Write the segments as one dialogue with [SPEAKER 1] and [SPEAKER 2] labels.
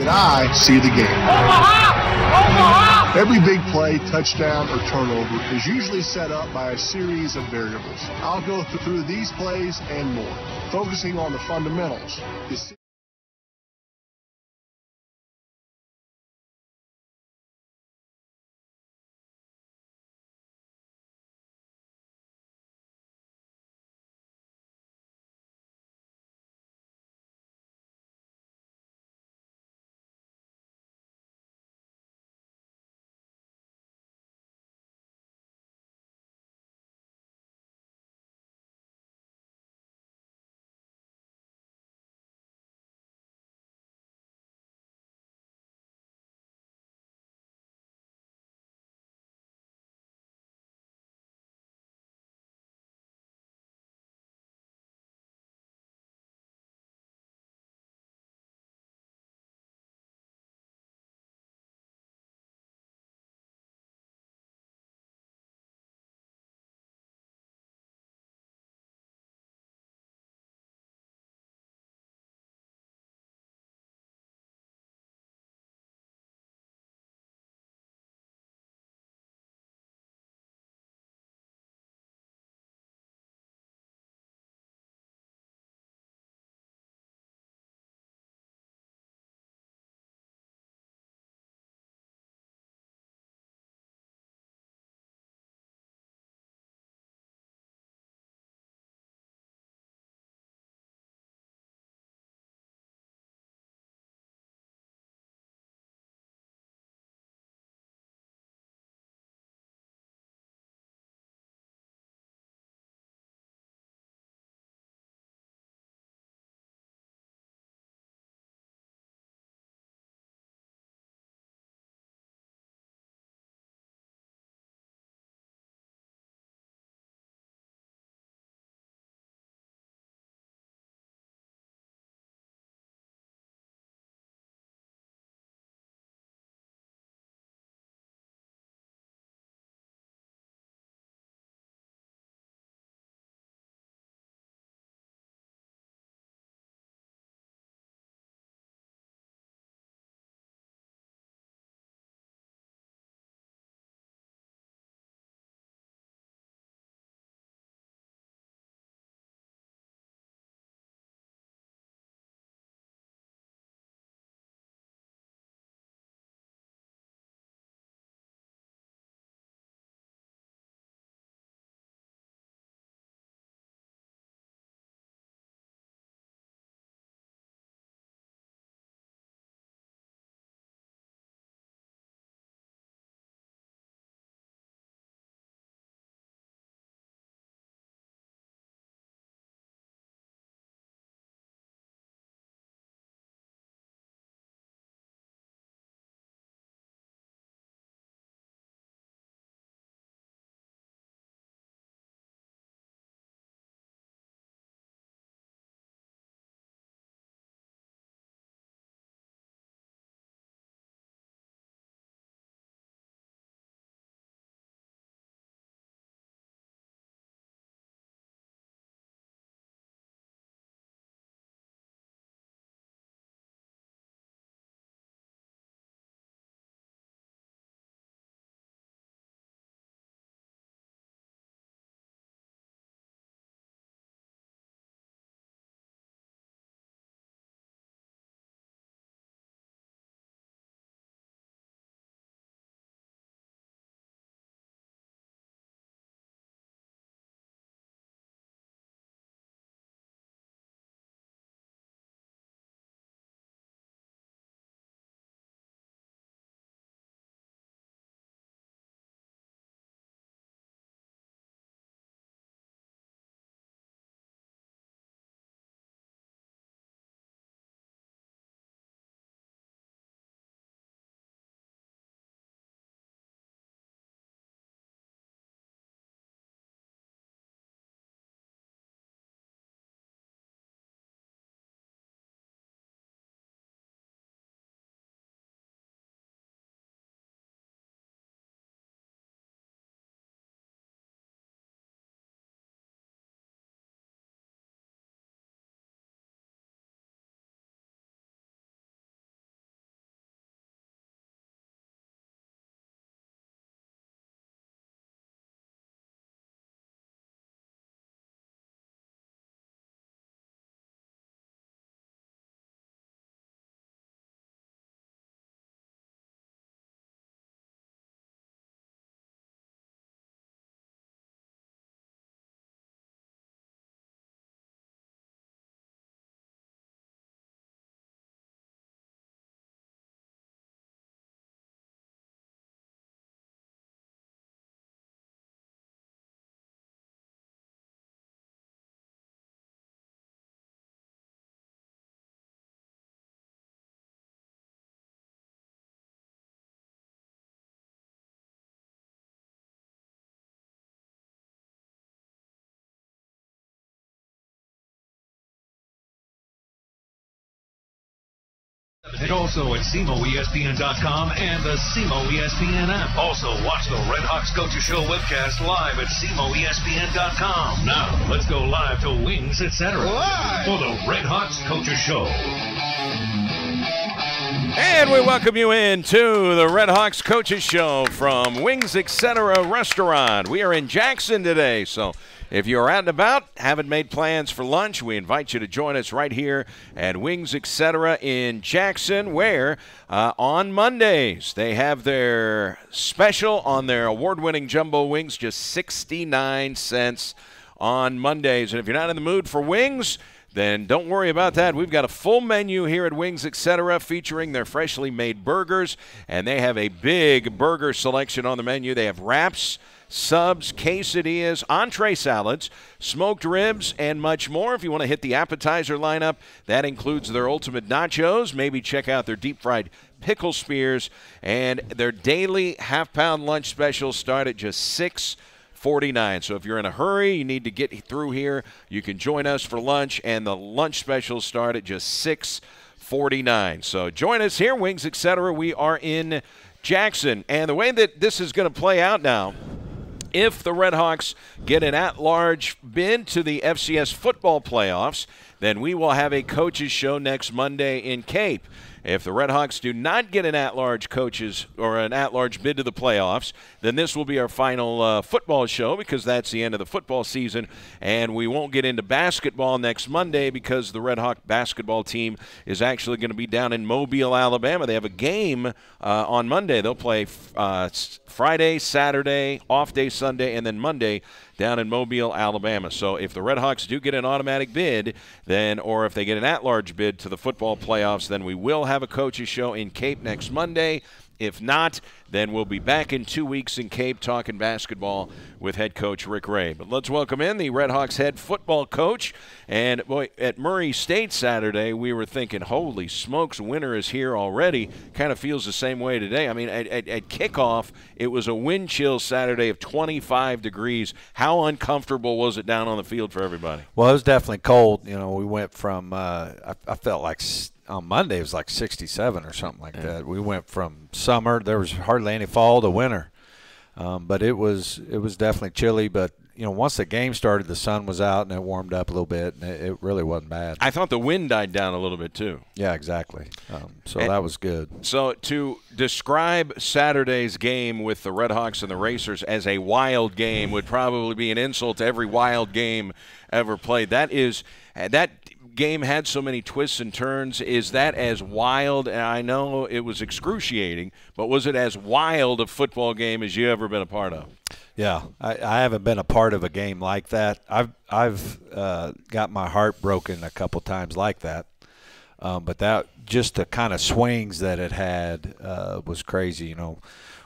[SPEAKER 1] that I see the game. Every big play, touchdown, or turnover is usually set up by a series of variables. I'll go through these plays and more, focusing on the fundamentals.
[SPEAKER 2] it also at SEMOESPN.com and the SEMO ESPN app. Also, watch the Red Hawks Coaches Show webcast live at SEMOESPN.com. Now, let's go live to Wings, etc. for the Red Hawks Coaches Show.
[SPEAKER 3] And we welcome you into the Red Hawks Coaches Show from Wings, etc. restaurant. We are in Jackson today, so if you're out and about, haven't made plans for lunch, we invite you to join us right here at Wings, etc. in Jackson, where on Mondays they have their special on their award-winning jumbo wings, just 69 cents on Mondays. And if you're not in the mood for wings, then don't worry about that. We've got a full menu here at Wings, etc., featuring their freshly made burgers, and they have a big burger selection on the menu. They have wraps, subs, quesadillas, entree salads, smoked ribs, and much more. If you want to hit the appetizer lineup, that includes their ultimate nachos. Maybe check out their deep-fried pickle spears, and their daily half-pound lunch specials start at just $6.49. So if you're in a hurry, you need to get through here, you can join us for lunch, and the lunch specials start at just $6.49. So join us here, Wings, etc. We are in Jackson. And the way that this is going to play out now, if the Red Hawks get an at-large bid to the FCS football playoffs, then we will have a coaches show next Monday in Cape. If the Red Hawks do not get an at-large coaches or an at-large bid to the playoffs, then this will be our final football show, because that's the end of the football season, and we won't get into basketball next Monday because the Red Hawk basketball team is actually going to be down in Mobile, Alabama. They have a game on Monday. They'll play Friday, Saturday, off day Sunday, and then Monday down in Mobile, Alabama. So if the Red Hawks do get an automatic bid, then, or if they get an at-large bid to the football playoffs, then we will have a coaches show in Cape next Monday. If not, then we'll be back in 2 weeks in Cape talking basketball with head coach Rick Ray. But let's welcome in the Red Hawks head football coach. And, boy, at Murray State Saturday, we were thinking, holy smokes, winter is here already. Kind of feels the same way today. I mean, at kickoff, it was a wind chill Saturday of 25 degrees. How uncomfortable was it down on the field for everybody?
[SPEAKER 4] Well, it was definitely cold. You know, we went from I felt like on Monday it was like 67 or something like that. We went from summer, there was hardly any fall, to winter. But it was definitely chilly. But, you know, once the game started, the sun was out and it warmed up a little bit, and it really wasn't bad.
[SPEAKER 3] I thought the wind died down a little bit too.
[SPEAKER 4] Yeah, exactly. So that was good.
[SPEAKER 3] So to describe Saturday's game with the Red Hawks and the Racers as a wild game would probably be an insult to every wild game ever played. That game had so many twists and turns. Is that as wild? And I know it was excruciating, but was it as wild a football game as you ever been a part of?
[SPEAKER 4] Yeah, I haven't been a part of a game like that. I've got my heart broken a couple times like that. But that, just the kind of swings that it had was crazy. You know,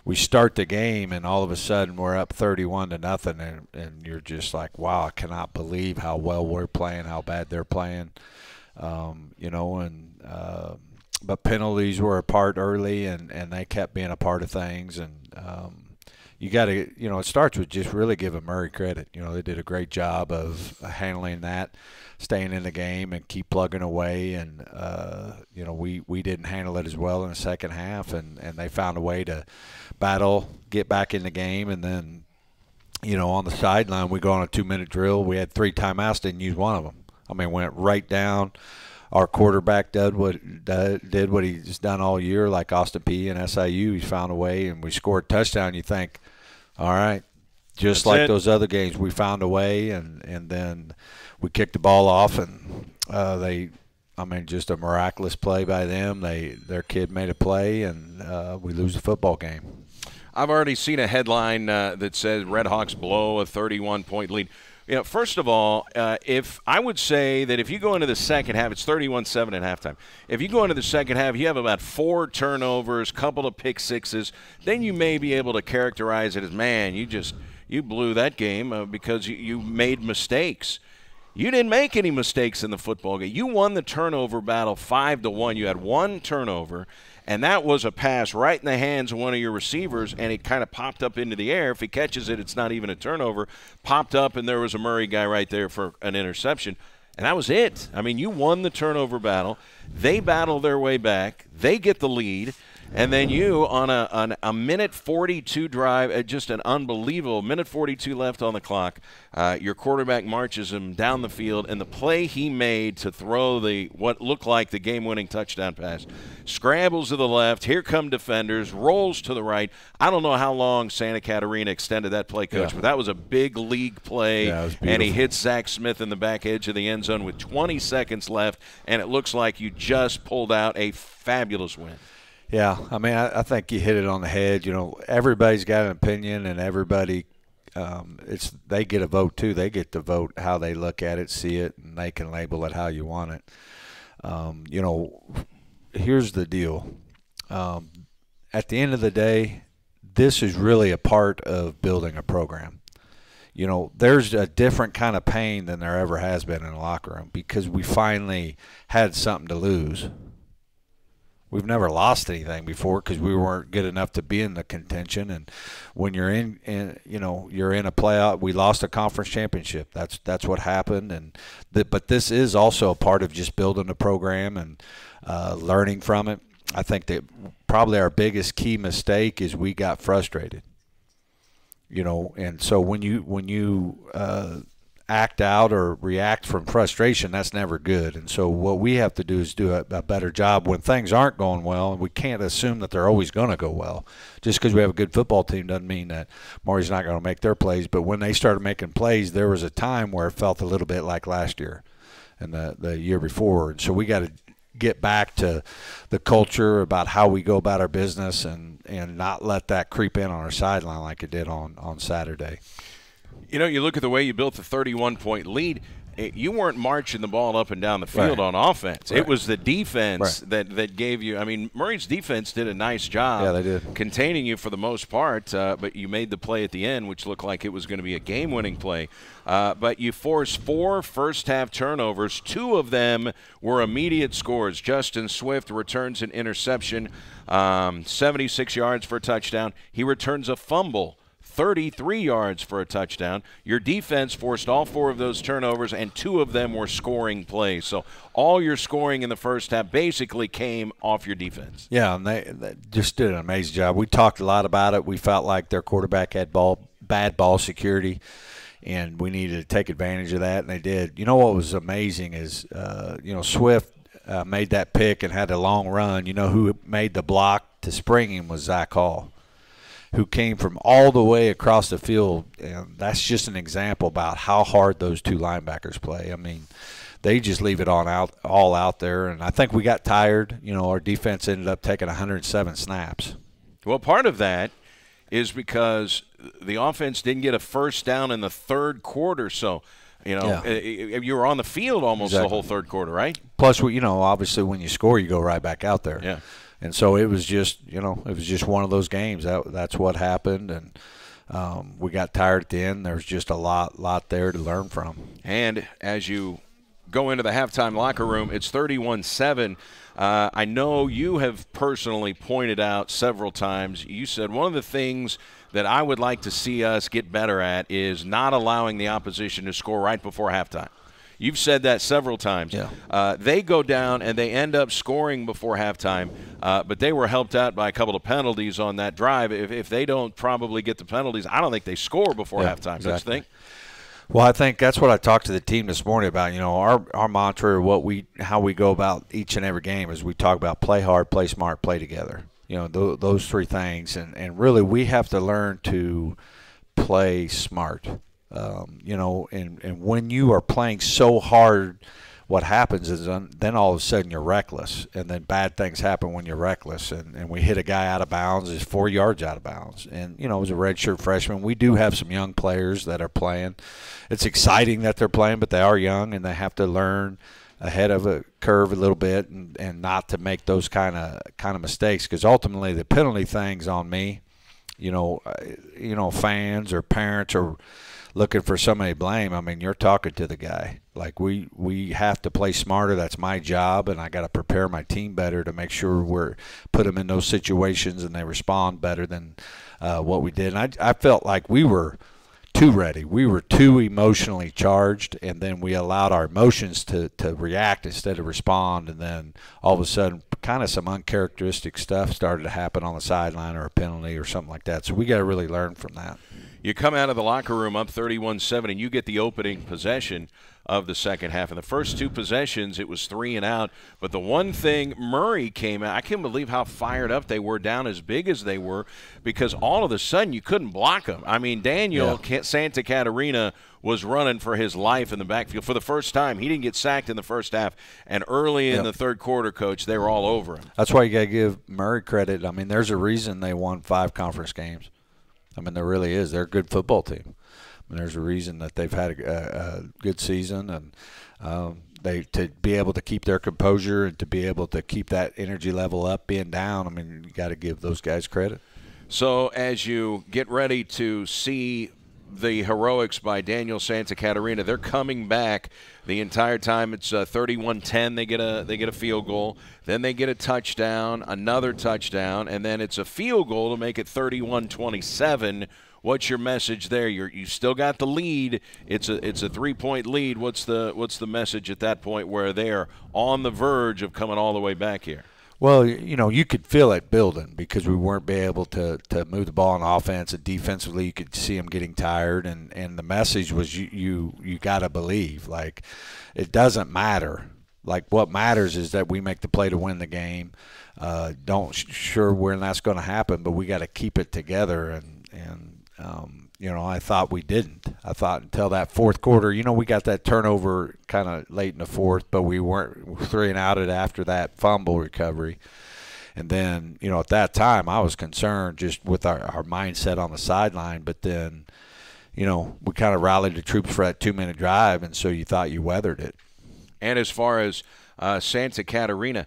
[SPEAKER 4] we start the game and all of a sudden we're up 31-0, and you're just like, wow, I cannot believe how well we're playing, how bad they're playing. You know, and but penalties were a part early, and they kept being a part of things. And you got to, you know, it starts with just really giving Murray credit. You know, they did a great job of handling that, staying in the game and keep plugging away. And, you know, we didn't handle it as well in the second half, and they found a way to battle, get back in the game. And then, you know, on the sideline, we go on a 2-minute drill. We had 3 timeouts, didn't use one of them. I mean, went right down. Our quarterback did what he's done all year, like Austin Peay and SIU. He found a way, and we scored a touchdown. You think, all right, just
[SPEAKER 3] that's
[SPEAKER 4] like
[SPEAKER 3] it.
[SPEAKER 4] Those other games, we found a way, and then we kicked the ball off, and just a miraculous play by them. Their kid made a play, and we lose the football game.
[SPEAKER 3] I've already seen a headline that says Red Hawks blow a 31-point lead. You know, first of all, if I would say that if you go into the second half, it's 31-7 at halftime. If you go into the second half, you have about 4 turnovers, couple of pick sixes, then you may be able to characterize it as, man, you blew that game because you made mistakes. You didn't make any mistakes in the football game. You won the turnover battle 5-1. You had 1 turnover, and that was a pass right in the hands of one of your receivers, and it kind of popped up into the air. If he catches it, it's not even a turnover. Popped up, and there was a Murray guy right there for an interception. And that was it. I mean, you won the turnover battle. They battle their way back. They get the lead. And then you, on a minute 42 drive, just an unbelievable minute 42 left on the clock, your quarterback marches him down the field, and the play he made to throw what looked like the game-winning touchdown pass, scrambles to the left, here come defenders, rolls to the right. I don't know how long Santa Catarina extended that play, Coach, but that was a big league play, and he hits Zach Smith in the back edge of the end zone with 20 seconds left, and it looks like you just pulled out a fabulous win.
[SPEAKER 4] Yeah, I mean, I think you hit it on the head. Everybody's got an opinion, and everybody, they get a vote too. They get to vote how they look at it, see it, and they can label it how you want it. Here's the deal. At the end of the day, this is really a part of building a program. There's a different kind of pain than there ever has been in the locker room because we finally had something to lose. We've never lost anything before because we weren't good enough to be in the contention. And when you're you're in a playoff, we lost a conference championship. That's what happened. But this is also a part of just building a program and learning from it. I think that probably our biggest key mistake is we got frustrated. And so when you act out or react from frustration, that's never good. And so what we have to do is do a better job when things aren't going well, and we can't assume that they're always going to go well. Just because we have a good football team doesn't mean that Maury's not going to make their plays. But when they started making plays, there was a time where it felt a little bit like last year and the year before. And so we got to get back to the culture about how we go about our business and not let that creep in on our sideline like it did on Saturday.
[SPEAKER 3] You look at the way you built the 31-point lead. You weren't marching the ball up and down the field on offense. Right. It was the defense that gave you – I mean, Murray's defense did a nice job
[SPEAKER 4] they did.
[SPEAKER 3] Containing you for the most part, but you made the play at the end, which looked like it was going to be a game-winning play. But you forced 4 first-half turnovers. 2 of them were immediate scores. Justin Swift returns an interception, 76 yards for a touchdown. He returns a fumble, 33 yards for a touchdown. Your defense forced all 4 of those turnovers, and 2 of them were scoring plays. So all your scoring in the first half basically came off your defense.
[SPEAKER 4] Yeah, and they just did an amazing job. We talked a lot about it. We felt like their quarterback had bad ball security, and we needed to take advantage of that, and they did. What was amazing is, Swift made that pick and had a long run. Who made the block to spring him was Zach Hall, who came from all the way across the field. And that's just an example about how hard those 2 linebackers play. I mean, they just leave it all out there. And I think we got tired. Our defense ended up taking 107 snaps.
[SPEAKER 3] Well, part of that is because the offense didn't get a first down in the third quarter. So, you were on the field almost the whole third quarter, right?
[SPEAKER 4] Plus, obviously when you score, you go right back out there.
[SPEAKER 3] Yeah.
[SPEAKER 4] And so it was just, one of those games. That's what happened, and we got tired at the end. There's just a lot there to learn from.
[SPEAKER 3] And as you go into the halftime locker room, it's 31-7. I know you have personally pointed out several times. You said one of the things that I would like to see us get better at is not allowing the opposition to score right before halftime. You've said that several times.
[SPEAKER 4] Yeah.
[SPEAKER 3] They go down and they end up scoring before halftime, but they were helped out by a couple of penalties on that drive. If they don't probably get the penalties, I don't think they score before halftime.
[SPEAKER 4] Exactly.
[SPEAKER 3] Don't you think?
[SPEAKER 4] Well, I think that's what I talked to the team this morning about. Our mantra, how we go about each and every game is we talk about play hard, play smart, play together. Those 3 things, and really we have to learn to play smart. And when you are playing so hard, what happens is then all of a sudden you're reckless, and then bad things happen when you're reckless. And we hit a guy out of bounds, is 4 yards out of bounds. And, it was a redshirt freshman. We do have some young players that are playing. It's exciting that they're playing, but they are young, and they have to learn ahead of a curve a little bit and not to make those kind of mistakes, because ultimately the penalty thing's on me. Fans or parents are looking for somebody to blame. I mean, you're talking to the guy. Like, we have to play smarter. That's my job, and I got to prepare my team better to make sure we're put them in those situations and they respond better than what we did. And I felt like we were too ready. We were too emotionally charged, and then we allowed our emotions to react instead of respond, and then all of a sudden kind of some uncharacteristic stuff started to happen on the sideline or a penalty or something like that. So we got to really learn from that.
[SPEAKER 3] You come out of the locker room up 31-7, and you get the opening possession of the second half. In the first two possessions, it was 3 and out. But the one thing, Murray came out. I can't believe how fired up they were down as big as they were, because all of a sudden you couldn't block them. I mean, Daniel Santa Catarina was running for his life in the backfield for the first time. He didn't get sacked in the first half. And early in the third quarter, Coach, they were all over him.
[SPEAKER 4] That's why you got to give Murray credit. I mean, there's a reason they won 5 conference games. I mean, there really is. They're a good football team. I mean, there's a reason that they've had a good season, and they to be able to keep their composure and to be able to keep that energy level up, being down. I mean, you got to give those guys credit.
[SPEAKER 3] So as you get ready to see the heroics by Daniel Santa Catarina, they're coming back the entire time. It's 31-10. They get a field goal. Then they get a touchdown, another touchdown, and then it's a field goal to make it 31-27. What's your message there? You still got the lead. It's a 3-point lead. What's the message at that point where they're on the verge of coming all the way back here?
[SPEAKER 4] Well, you know, you could feel it building because we weren't be able to move the ball on offense, and defensively you could see them getting tired, and the message was you got to believe. Like, it doesn't matter. Like, what matters is that we make the play to win the game. Don't sure when that's going to happen, but we got to keep it together, and you know, I thought we didn't. I thought until that fourth quarter, you know, we got that turnover kind of late in the fourth, but we weren't 3 and outed after that fumble recovery. And then, you know, at that time I was concerned just with our mindset on the sideline. But then, you know, we kind of rallied the troops for that 2-minute drive, and so you thought you weathered it.
[SPEAKER 3] And as far as Santa Catarina,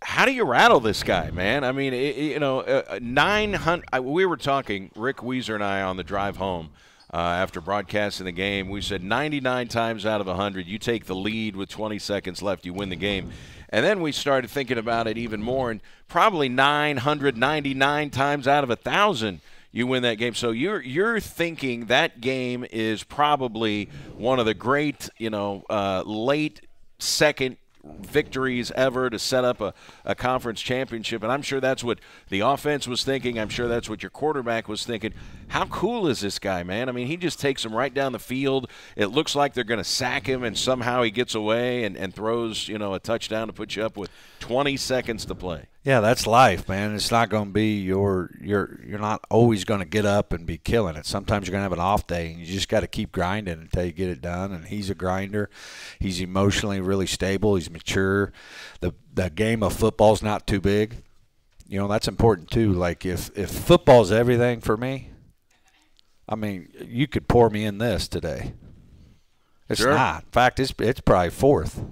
[SPEAKER 3] how do you rattle this guy, man? I mean, 900. We were talking, Rick Weiser and I, on the drive home after broadcasting the game. We said 99 times out of 100, you take the lead with 20 seconds left, you win the game. And then we started thinking about it even more, and probably 999 times out of 1,000, you win that game. So you're thinking that game is probably one of the great, late second victories ever to set up a conference championship. And I'm sure that's what the offense was thinking. I'm sure that's what your quarterback was thinking. How cool is this guy, man? I mean, he just takes them right down the field. It looks like they're going to sack him, and somehow he gets away and throws, a touchdown to put you up with 20 seconds to play.
[SPEAKER 4] Yeah, that's life, man. It's not going to be you're not always going to get up and be killing it. Sometimes you're going to have an off day, and you just got to keep grinding until you get it done. And he's a grinder. He's emotionally really stable. He's mature. The game of football's not too big. That's important too. Like if football's everything for me, I mean, you could pour me in this today. It's
[SPEAKER 3] Sure.
[SPEAKER 4] not. In fact, it's probably fourth.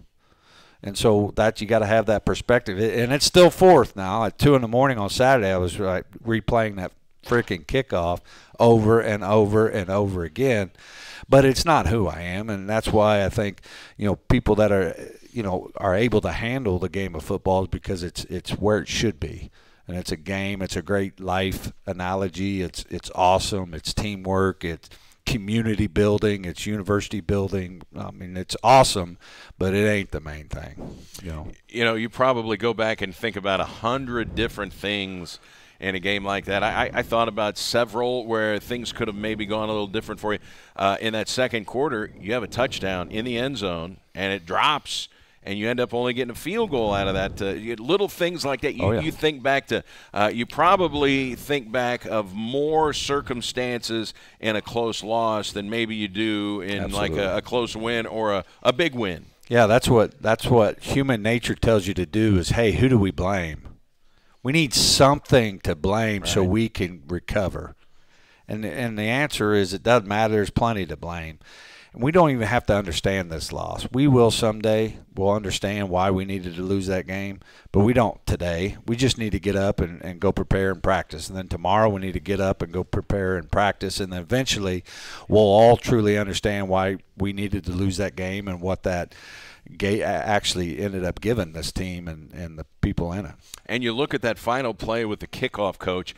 [SPEAKER 4] And so that you got to have that perspective. And it's still fourth now. At 2 a.m. on Saturday, I was replaying that freaking kickoff over and over and over again. But it's not who I am, and that's why I think, people that are able to handle the game of football is because it's where it should be. And it's a game. It's a great life analogy. It's awesome. It's teamwork. It's community building. It's university building. I mean, it's awesome, but it ain't the main thing.
[SPEAKER 3] You probably go back and think about 100 different things in a game like that. I thought about several where things could have maybe gone a little different for you. In that second quarter, you have a touchdown in the end zone, and it drops, and you end up only getting a field goal out of that. Little things like that. You think back to you probably think back of more circumstances in a close loss than maybe you do in
[SPEAKER 4] Absolutely.
[SPEAKER 3] like a close win or a big win.
[SPEAKER 4] Yeah, that's what human nature tells you to do is, hey, who do we blame? We need something to blame so we can recover. And the answer is it doesn't matter. There's plenty to blame. And we don't even have to understand this loss. We will someday. We'll understand why we needed to lose that game. But we don't today. We just need to get up and go prepare and practice. And then tomorrow we need to get up and go prepare and practice. And then eventually we'll all truly understand why we needed to lose that game and what that actually ended up giving this team and the people in it.
[SPEAKER 3] And you look at that final play with the kickoff, Coach.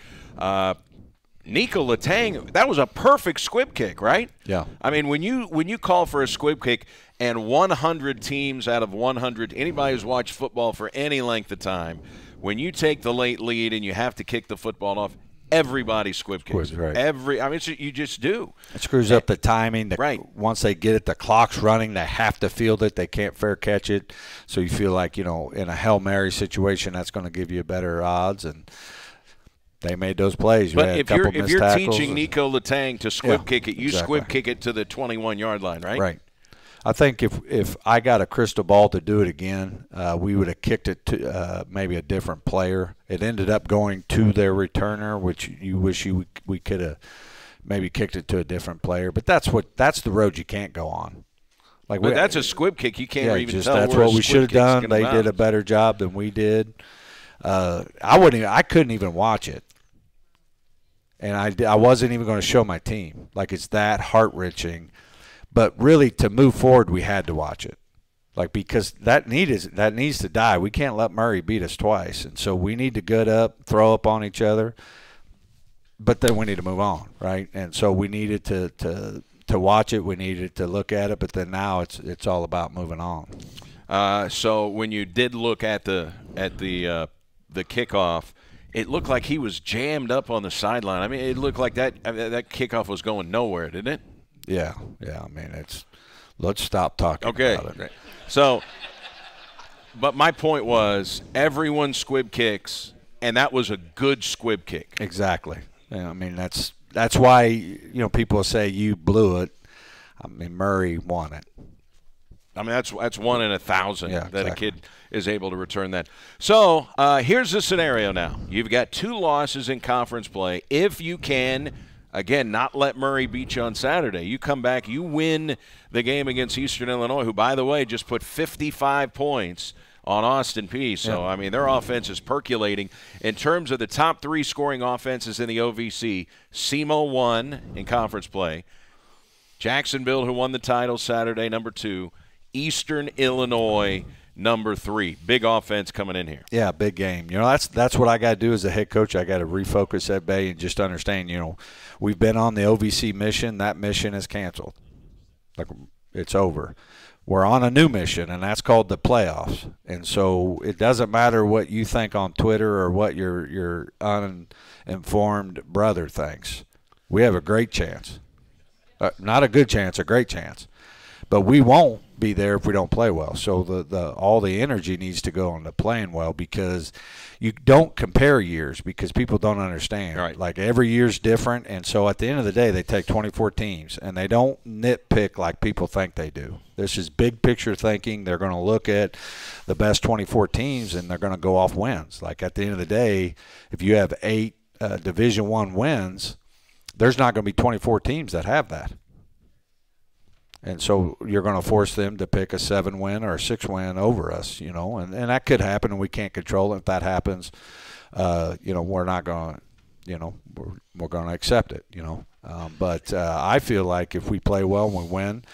[SPEAKER 3] Nico Letang, that was a perfect squib kick, right?
[SPEAKER 4] Yeah.
[SPEAKER 3] I mean, when you call for a squib kick and 100 teams out of 100, anybody who's watched football for any length of time, when you take the late lead and you have to kick the football off, everybody squib kicks.
[SPEAKER 4] Right.
[SPEAKER 3] You just do.
[SPEAKER 4] It screws up the timing.
[SPEAKER 3] Right.
[SPEAKER 4] Once they get it, the clock's running. They have to field it. They can't fair catch it. So you feel like, in a Hail Mary situation, that's going to give you better odds. And they made those plays.
[SPEAKER 3] But if you're teaching Nico Letang to squib kick it, you
[SPEAKER 4] exactly.
[SPEAKER 3] squib kick it to the 21-yard line, right?
[SPEAKER 4] Right. I think if I got a crystal ball to do it again, we would have kicked it to maybe a different player. It ended up going to their returner, which you wish we could have maybe kicked it to a different player. But that's the road you can't go on. But
[SPEAKER 3] that's a squib kick. You can't even tell.
[SPEAKER 4] That's what we should have done. They did a better job than we did. I couldn't even watch it, and I wasn't even going to show my team. Like, it's that heart-wrenching. But really, to move forward, we had to watch it, because that needs to die. We can't let Murray beat us twice, and so we need to gut up, throw up on each other. But then we need to move on, right? And so we needed to watch it. We needed to look at it. But then now it's all about moving on.
[SPEAKER 3] So when you did look at the kickoff, it looked like he was jammed up on the sideline. I mean, it looked like that kickoff was going nowhere, didn't it?
[SPEAKER 4] Yeah. I mean, let's stop talking about it.
[SPEAKER 3] So, but my point was, everyone squib kicks, and that was a good squib kick.
[SPEAKER 4] Exactly. Yeah, I mean, that's why people say you blew it. I mean, Murray won it.
[SPEAKER 3] I mean, that's 1 in 1,000 that
[SPEAKER 4] exactly.
[SPEAKER 3] a kid is able to return that. So here's the scenario now. You've got 2 losses in conference play. If you can, again, not let Murray beat you on Saturday, you come back, you win the game against Eastern Illinois, who, by the way, just put 55 points on Austin Peay. So, I mean, their offense is percolating. In terms of the top 3 scoring offenses in the OVC, SEMO won in conference play. Jacksonville, who won the title Saturday, number 2. Eastern Illinois, number 3. Big offense coming in here.
[SPEAKER 4] Yeah, big game. That's what I got to do as a head coach. I got to refocus at Bay and just understand, we've been on the OVC mission. That mission is canceled. It's over. We're on a new mission, and that's called the playoffs. And so it doesn't matter what you think on Twitter or what your uninformed brother thinks. We have a great chance. Not a good chance, a great chance. But we won't be there if we don't play well. So all the energy needs to go into playing well, because you don't compare years, because people don't understand.
[SPEAKER 3] Right.
[SPEAKER 4] Like, every year's different, and so at the end of the day, they take 24 teams, and they don't nitpick like people think they do. This is big picture thinking. They're going to look at the best 24 teams, and they're going to go off wins. Like, at the end of the day, if you have 8 Division I wins, there's not going to be 24 teams that have that. And so you're going to force them to pick a 7-win or a 6-win over us, and that could happen, and we can't control it. If that happens, we're not going to, we're going to accept it, But I feel like if we play well and we win,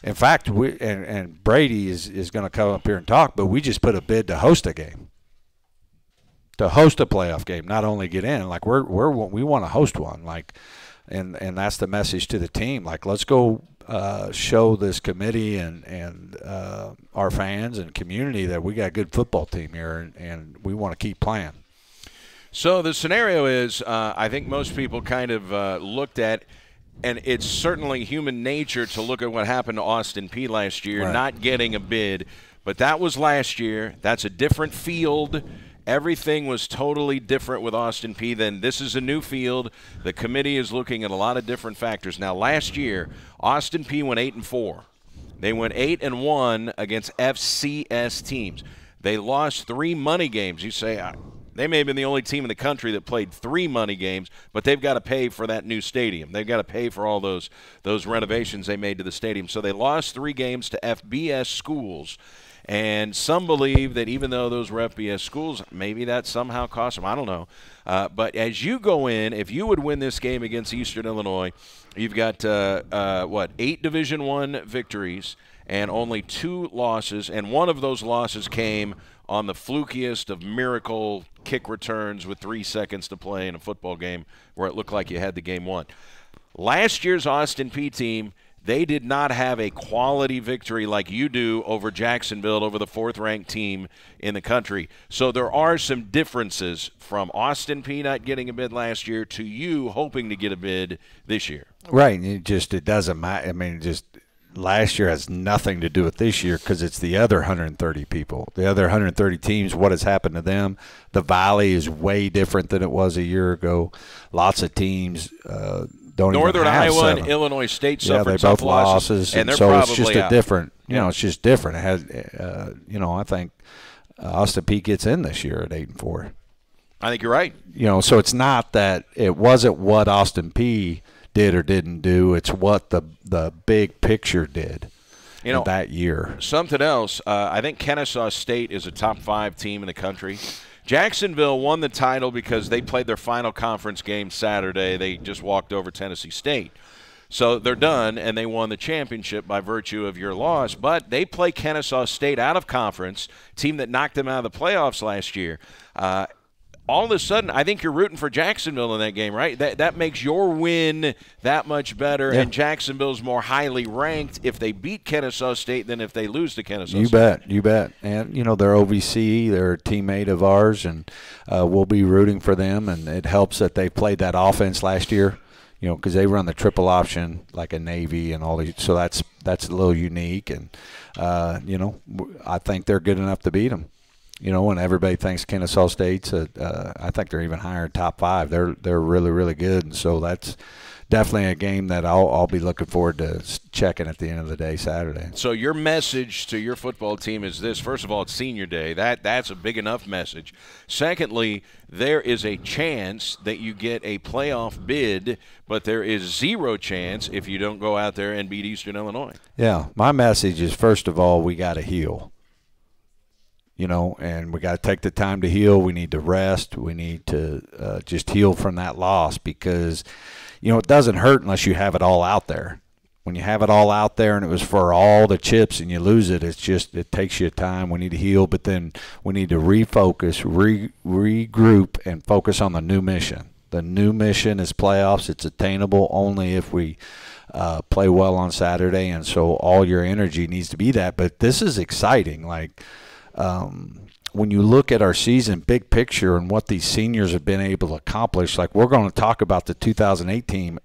[SPEAKER 4] in fact, and Brady is going to come up here and talk, but we just put a bid to host a game, to host a playoff game, not only get in. Like, we want to host one, and that's the message to the team. Like, let's go. Show this committee and our fans and community that we got a good football team here, and we want to keep playing.
[SPEAKER 3] So the scenario is, I think most people kind of looked at, and it's certainly human nature to look at what happened to Austin Peay last year, not getting a bid. But that was last year. That's a different field. Everything was totally different with Austin Peay. Then this is a new field. The committee is looking at a lot of different factors. Now, last year, Austin Peay went 8-4. They went 8-1 against FCS teams. They lost 3 money games. You say they may have been the only team in the country that played 3 money games, but they've got to pay for that new stadium. They've got to pay for all those renovations they made to the stadium. So they lost 3 games to FBS schools. And some believe that even though those were FBS schools, maybe that somehow cost them. I don't know. But as you go in, if you would win this game against Eastern Illinois, you've got, 8 Division I victories and only 2 losses. And one of those losses came on the flukiest of miracle kick returns with 3 seconds to play in a football game where it looked like you had the game won. Last year's Austin Peay team, they did not have a quality victory like you do over Jacksonville, over the 4th-ranked team in the country. So there are some differences from Austin Peay not getting a bid last year to you hoping to get a bid this year.
[SPEAKER 4] Right. It doesn't matter. I mean, last year has nothing to do with this year because it's the other 130 people. The other 130 teams, what has happened to them? The Valley is way different than it was a year ago. Lots of teams don't
[SPEAKER 3] Northern
[SPEAKER 4] even have
[SPEAKER 3] Iowa
[SPEAKER 4] 7.
[SPEAKER 3] and Illinois State suffered
[SPEAKER 4] they
[SPEAKER 3] tough
[SPEAKER 4] both losses,
[SPEAKER 3] and they're
[SPEAKER 4] so
[SPEAKER 3] probably
[SPEAKER 4] it's just
[SPEAKER 3] out.
[SPEAKER 4] a different. It's just different. It has, I think Austin Peay gets in this year at 8-4.
[SPEAKER 3] I think you're right.
[SPEAKER 4] So it's not that it wasn't what Austin Peay did or didn't do. It's what the big picture did that year.
[SPEAKER 3] Something else, I think Kennesaw State is a top 5 team in the country. Jacksonville won the title because they played their final conference game Saturday. They just walked over Tennessee State. So they're done, and they won the championship by virtue of your loss. But they play Kennesaw State out of conference, team that knocked them out of the playoffs last year. All of a sudden, I think you're rooting for Jacksonville in that game, right? That makes your win that much better, and Jacksonville's more highly ranked if they beat Kennesaw State than if they lose to Kennesaw State.
[SPEAKER 4] You bet. And, they're OVC, they're a teammate of ours, and we'll be rooting for them, and it helps that they played that offense last year, because they run the triple option like a Navy and all these, so that's a little unique, and, I think they're good enough to beat them. And everybody thinks Kennesaw State's I think they're even higher in top 5. They're really, really good, and so that's definitely a game that I'll be looking forward to checking at the end of the day Saturday.
[SPEAKER 3] So your message to your football team is this: first of all, it's Senior Day. That's a big enough message. Secondly, there is a chance that you get a playoff bid, but there is zero chance if you don't go out there and beat Eastern Illinois.
[SPEAKER 4] Yeah, my message is, first of all, we got to heal. And we got to take the time to heal. We need to rest. We need to just heal from that loss because, it doesn't hurt unless you have it all out there. When you have it all out there and it was for all the chips and you lose it, it takes you time. We need to heal, but then we need to refocus, regroup, and focus on the new mission. The new mission is playoffs. It's attainable only if we play well on Saturday, and so all your energy needs to be that. But this is exciting. When you look at our season, big picture, and what these seniors have been able to accomplish, we're going to talk about the 2018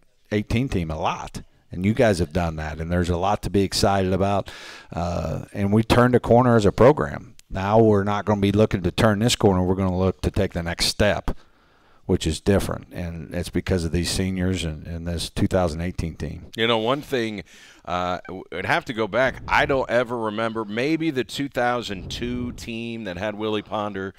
[SPEAKER 4] team a lot, and you guys have done that, and there's a lot to be excited about. And we turned a corner as a program. Now we're not going to be looking to turn this corner. We're going to look to take the next step, which is different, and it's because of these seniors and this 2018 team.
[SPEAKER 3] One thing, I'd have to go back. I don't ever remember. Maybe the 2002 team that had Willie Ponder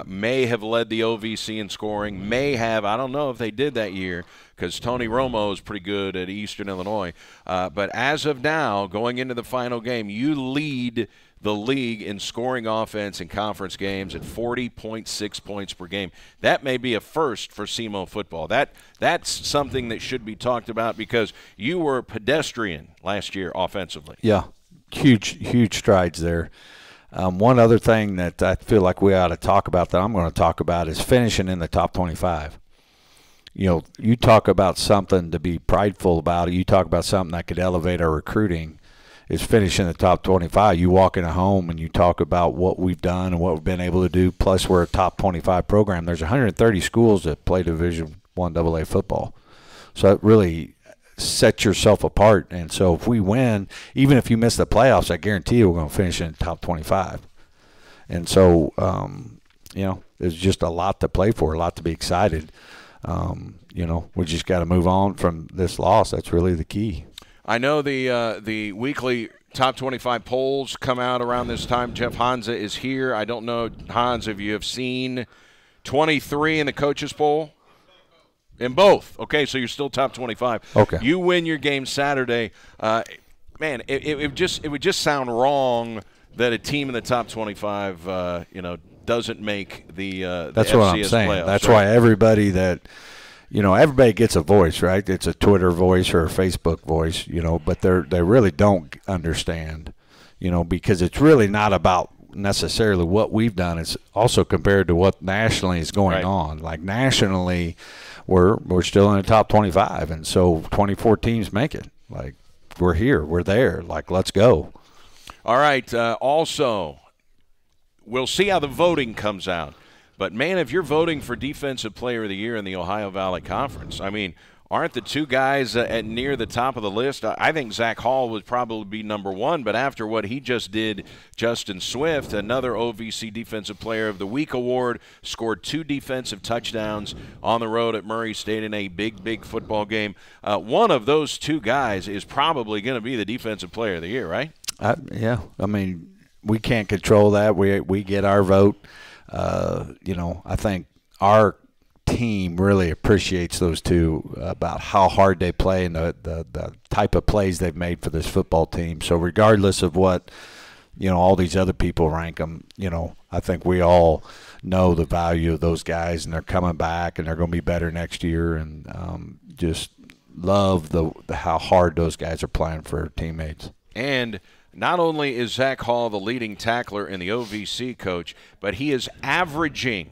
[SPEAKER 3] may have led the OVC in scoring, may have. I don't know if they did that year because Tony Romo is pretty good at Eastern Illinois. But as of now, going into the final game, you lead the league in scoring offense in conference games at 40.6 points per game. That may be a first for SEMO football. That's something that should be talked about because you were pedestrian last year offensively.
[SPEAKER 4] Yeah, huge strides there. One other thing that I feel like we ought to talk about that I'm going to talk about is finishing in the top 25. You talk about something to be prideful about. You talk about something that could elevate our recruiting. Is finish in the top 25. You walk in a home and you talk about what we've done and what we've been able to do, plus we're a top 25 program. There's 130 schools that play Division I AA football. So it really sets yourself apart. And so if we win, even if you miss the playoffs, I guarantee you we're going to finish in the top 25. And so, there's just a lot to play for, a lot to be excited. We just got to move on from this loss. That's really the key.
[SPEAKER 3] I know the weekly top 25 polls come out around this time. Jeff Hansa is here. I don't know, Hans, if you have seen 23 in the coaches poll? In both. Okay, so you're still top 25.
[SPEAKER 4] Okay.
[SPEAKER 3] You win your game Saturday. Man, it would just sound wrong that a team in the top 25, doesn't make the
[SPEAKER 4] That's
[SPEAKER 3] FCS
[SPEAKER 4] what I'm saying.
[SPEAKER 3] playoffs.
[SPEAKER 4] That's why everybody that – everybody gets a voice, right? It's a Twitter voice or a Facebook voice, but they really don't understand, because it's really not about necessarily what we've done. It's also compared to what nationally is going on. Like nationally, we're still in the top 25, and so 24 teams make it. Like we're here, we're there. Like let's go.
[SPEAKER 3] All right. Also, we'll see how the voting comes out. But, man, if you're voting for Defensive Player of the Year in the Ohio Valley Conference, I mean, aren't the two guys at near the top of the list? I think Zach Hall would probably be number one, but after what he just did, Justin Swift, another OVC Defensive Player of the Week award, scored 2 defensive touchdowns on the road at Murray State in a big football game. One of those two guys is probably going to be the Defensive Player of the Year, right?
[SPEAKER 4] Yeah. I mean, we can't control that. We get our vote. I think our team really appreciates those two about how hard they play and the type of plays they've made for this football team. So regardless of what, all these other people rank them, I think we all know the value of those guys, and they're coming back, and they're going to be better next year, and just love how hard those guys are playing for teammates.
[SPEAKER 3] And not only is Zach Hall the leading tackler in the OVC, Coach, but he is averaging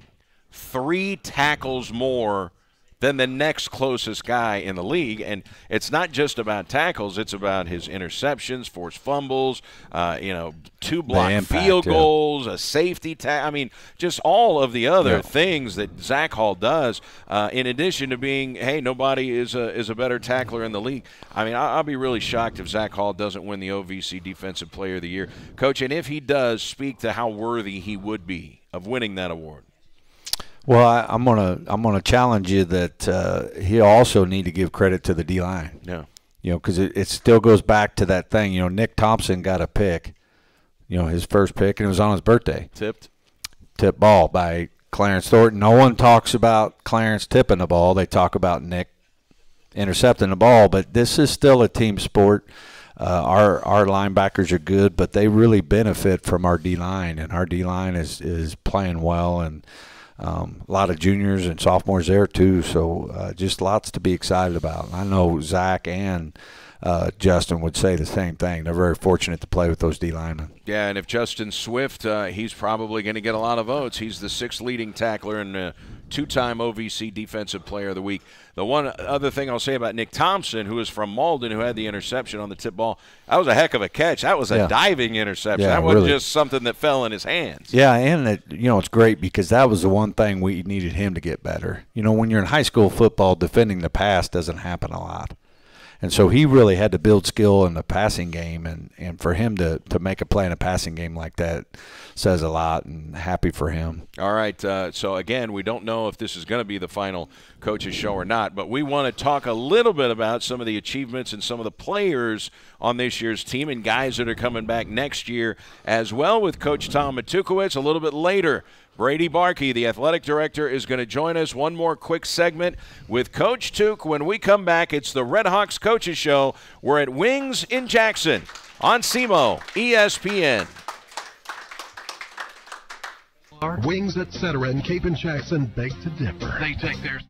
[SPEAKER 3] 3 tackles more than the next closest guy in the league. And it's not just about tackles. It's about his interceptions, forced fumbles, 2 blocked field goals, a safety tackle. I mean, just all of the other things that Zach Hall does, in addition to being, hey, nobody is a better tackler in the league. I mean, I'll be really shocked if Zach Hall doesn't win the OVC Defensive Player of the Year. Coach, and if he does, speak to how worthy he would be of winning that award.
[SPEAKER 4] Well, I'm gonna challenge you that he also need to give credit to the D-line.
[SPEAKER 3] Yeah.
[SPEAKER 4] Because it still goes back to that thing. Nick Thompson got a pick, his first pick, and it was on his birthday. Tipped ball by Clarence Thornton. No one talks about Clarence tipping the ball. They talk about Nick intercepting the ball. But this is still a team sport. Our linebackers are good, but they really benefit from our D-line, and our D-line is playing well, and a lot of juniors and sophomores there too, so just lots to be excited about. I know Zach and Justin would say the same thing. They're very fortunate to play with those D linemen.
[SPEAKER 3] Yeah, and if Justin Swift, he's probably going to get a lot of votes. He's the 6th leading tackler and 2-time OVC Defensive Player of the Week. The one other thing I'll say about Nick Thompson, who is from Malden, who had the interception on the tip ball, that was a heck of a catch. That was a diving interception. That wasn't just something that fell in his hands.
[SPEAKER 4] Yeah, and it's great because that was the one thing we needed him to get better. When you're in high school football, defending the pass doesn't happen a lot. And so he really had to build skill in the passing game, and for him to make a play in a passing game like that says a lot, and happy for him.
[SPEAKER 3] All right, so again, we don't know if this is going to be the final coaches show or not, but we want to talk a little bit about some of the achievements and some of the players on this year's team and guys that are coming back next year as well with Coach Tom Matukowicz a little bit later. Brady Barkey, the athletic director, is going to join us. One more quick segment with Coach Took. When we come back, it's the Red Hawks Coaches Show. We're at Wings in Jackson on SEMO ESPN.
[SPEAKER 1] Wings, etc. in Cape and Jackson beg to differ.
[SPEAKER 2] They take their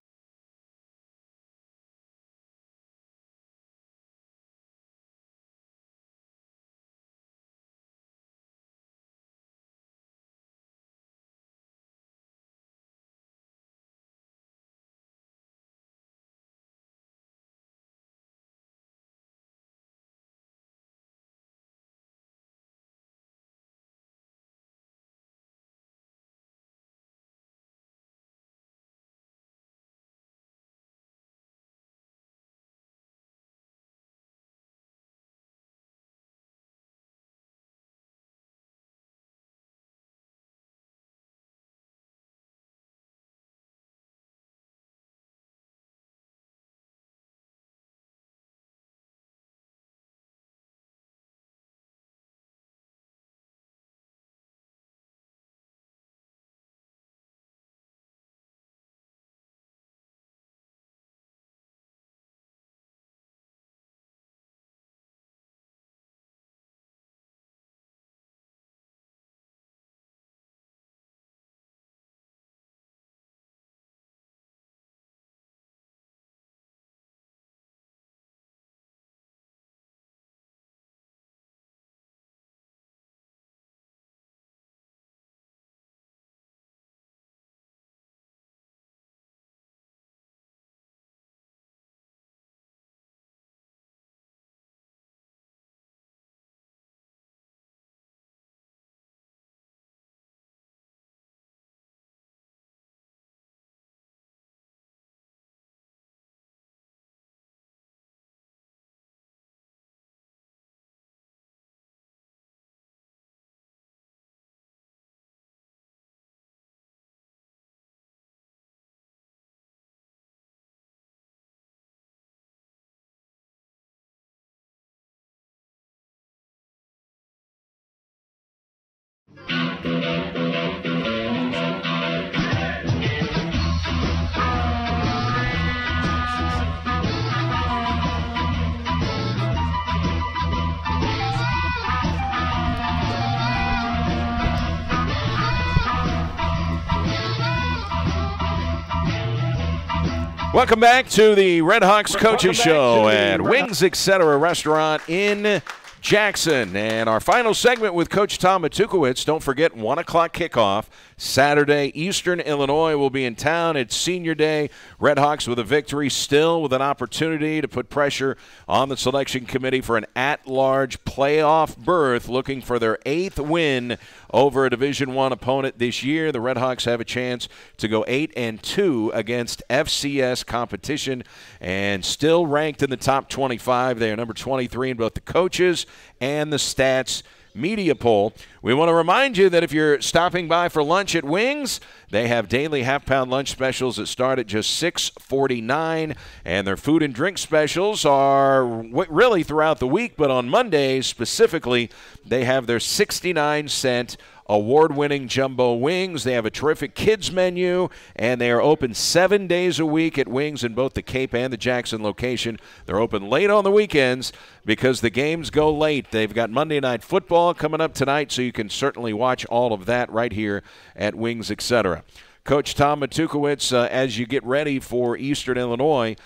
[SPEAKER 3] Welcome back to the Red Hawks Coaches Show at Wings Etc. Restaurant in Jackson. And our final segment with Coach Tom Matukowicz. Don't forget, 1 o'clock kickoff. Saturday, Eastern Illinois will be in town. It's senior day. Red Hawks with a victory, still with an opportunity to put pressure on the selection committee for an at-large playoff berth, looking for their 8th win over a Division I opponent this year. The Red Hawks have a chance to go 8-2 against FCS competition and still ranked in the top 25. They are number 23 in both the coaches and the stats media poll. We want to remind you that if you're stopping by for lunch at Wings, they have daily half-pound lunch specials that start at just $6.49, and their food and drink specials are really throughout the week, but on Mondays specifically, they have their 69-cent award-winning jumbo wings. They have a terrific kids menu, and they are open 7 days a week at Wings in both the Cape and the Jackson location. They're open late on the weekends because the games go late. They've got Monday Night Football coming up tonight, so you can certainly watch all of that right here at Wings, etc. Coach Tom Matukowicz, as you get ready for Eastern Illinois,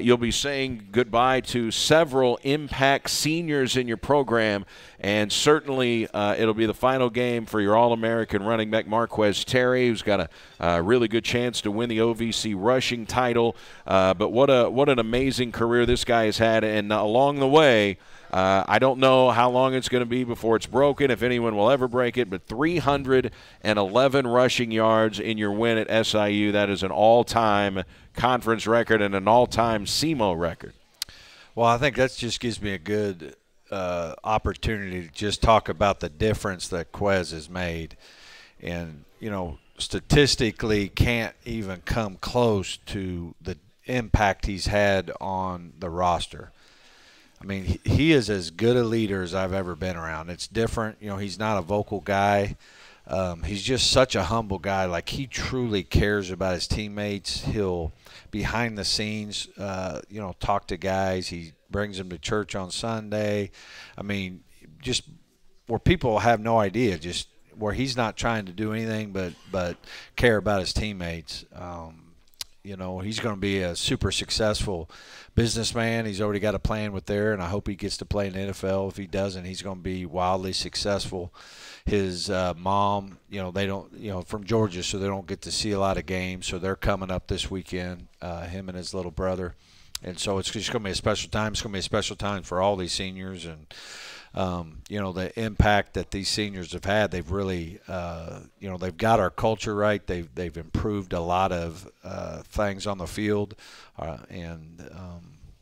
[SPEAKER 3] you'll be saying goodbye to several impact seniors in your program, and certainly it'll be the final game for your All-American running back Marquez Terry, who's got a really good chance to win the OVC rushing title. But what an amazing career this guy has had, and along the way, I don't know how long it's going to be before it's broken, if anyone will ever break it, but 311 rushing yards in your win at SIU. That is an all-time conference record and an all-time SEMO record.
[SPEAKER 4] Well, I think that just gives me a good opportunity to just talk about the difference that Quez has made. And, you know, statistically can't even come close to the impact he's had on the roster. I mean, he is as good a leader as I've ever been around. It's different. You know, he's not a vocal guy. He's just such a humble guy. Like, he truly cares about his teammates. He'll, behind the scenes, you know, talk to guys. He brings them to church on Sunday. I mean, just where people have no idea, just where he's not trying to do anything but care about his teammates. You know, he's going to be a super successful businessman. He's already got a plan with there, and I hope he gets to play in the NFL. If he doesn't, he's going to be wildly successful. His mom, you know, they don't, you know, from Georgia, so they don't get to see a lot of games. So they're coming up this weekend, him and his little brother. And so it's just going to be a special time. It's going to be a special time for all these seniors. And, you know, the impact that these seniors have had, they've really, you know, they've got our culture right. They've improved a lot of things on the field. And,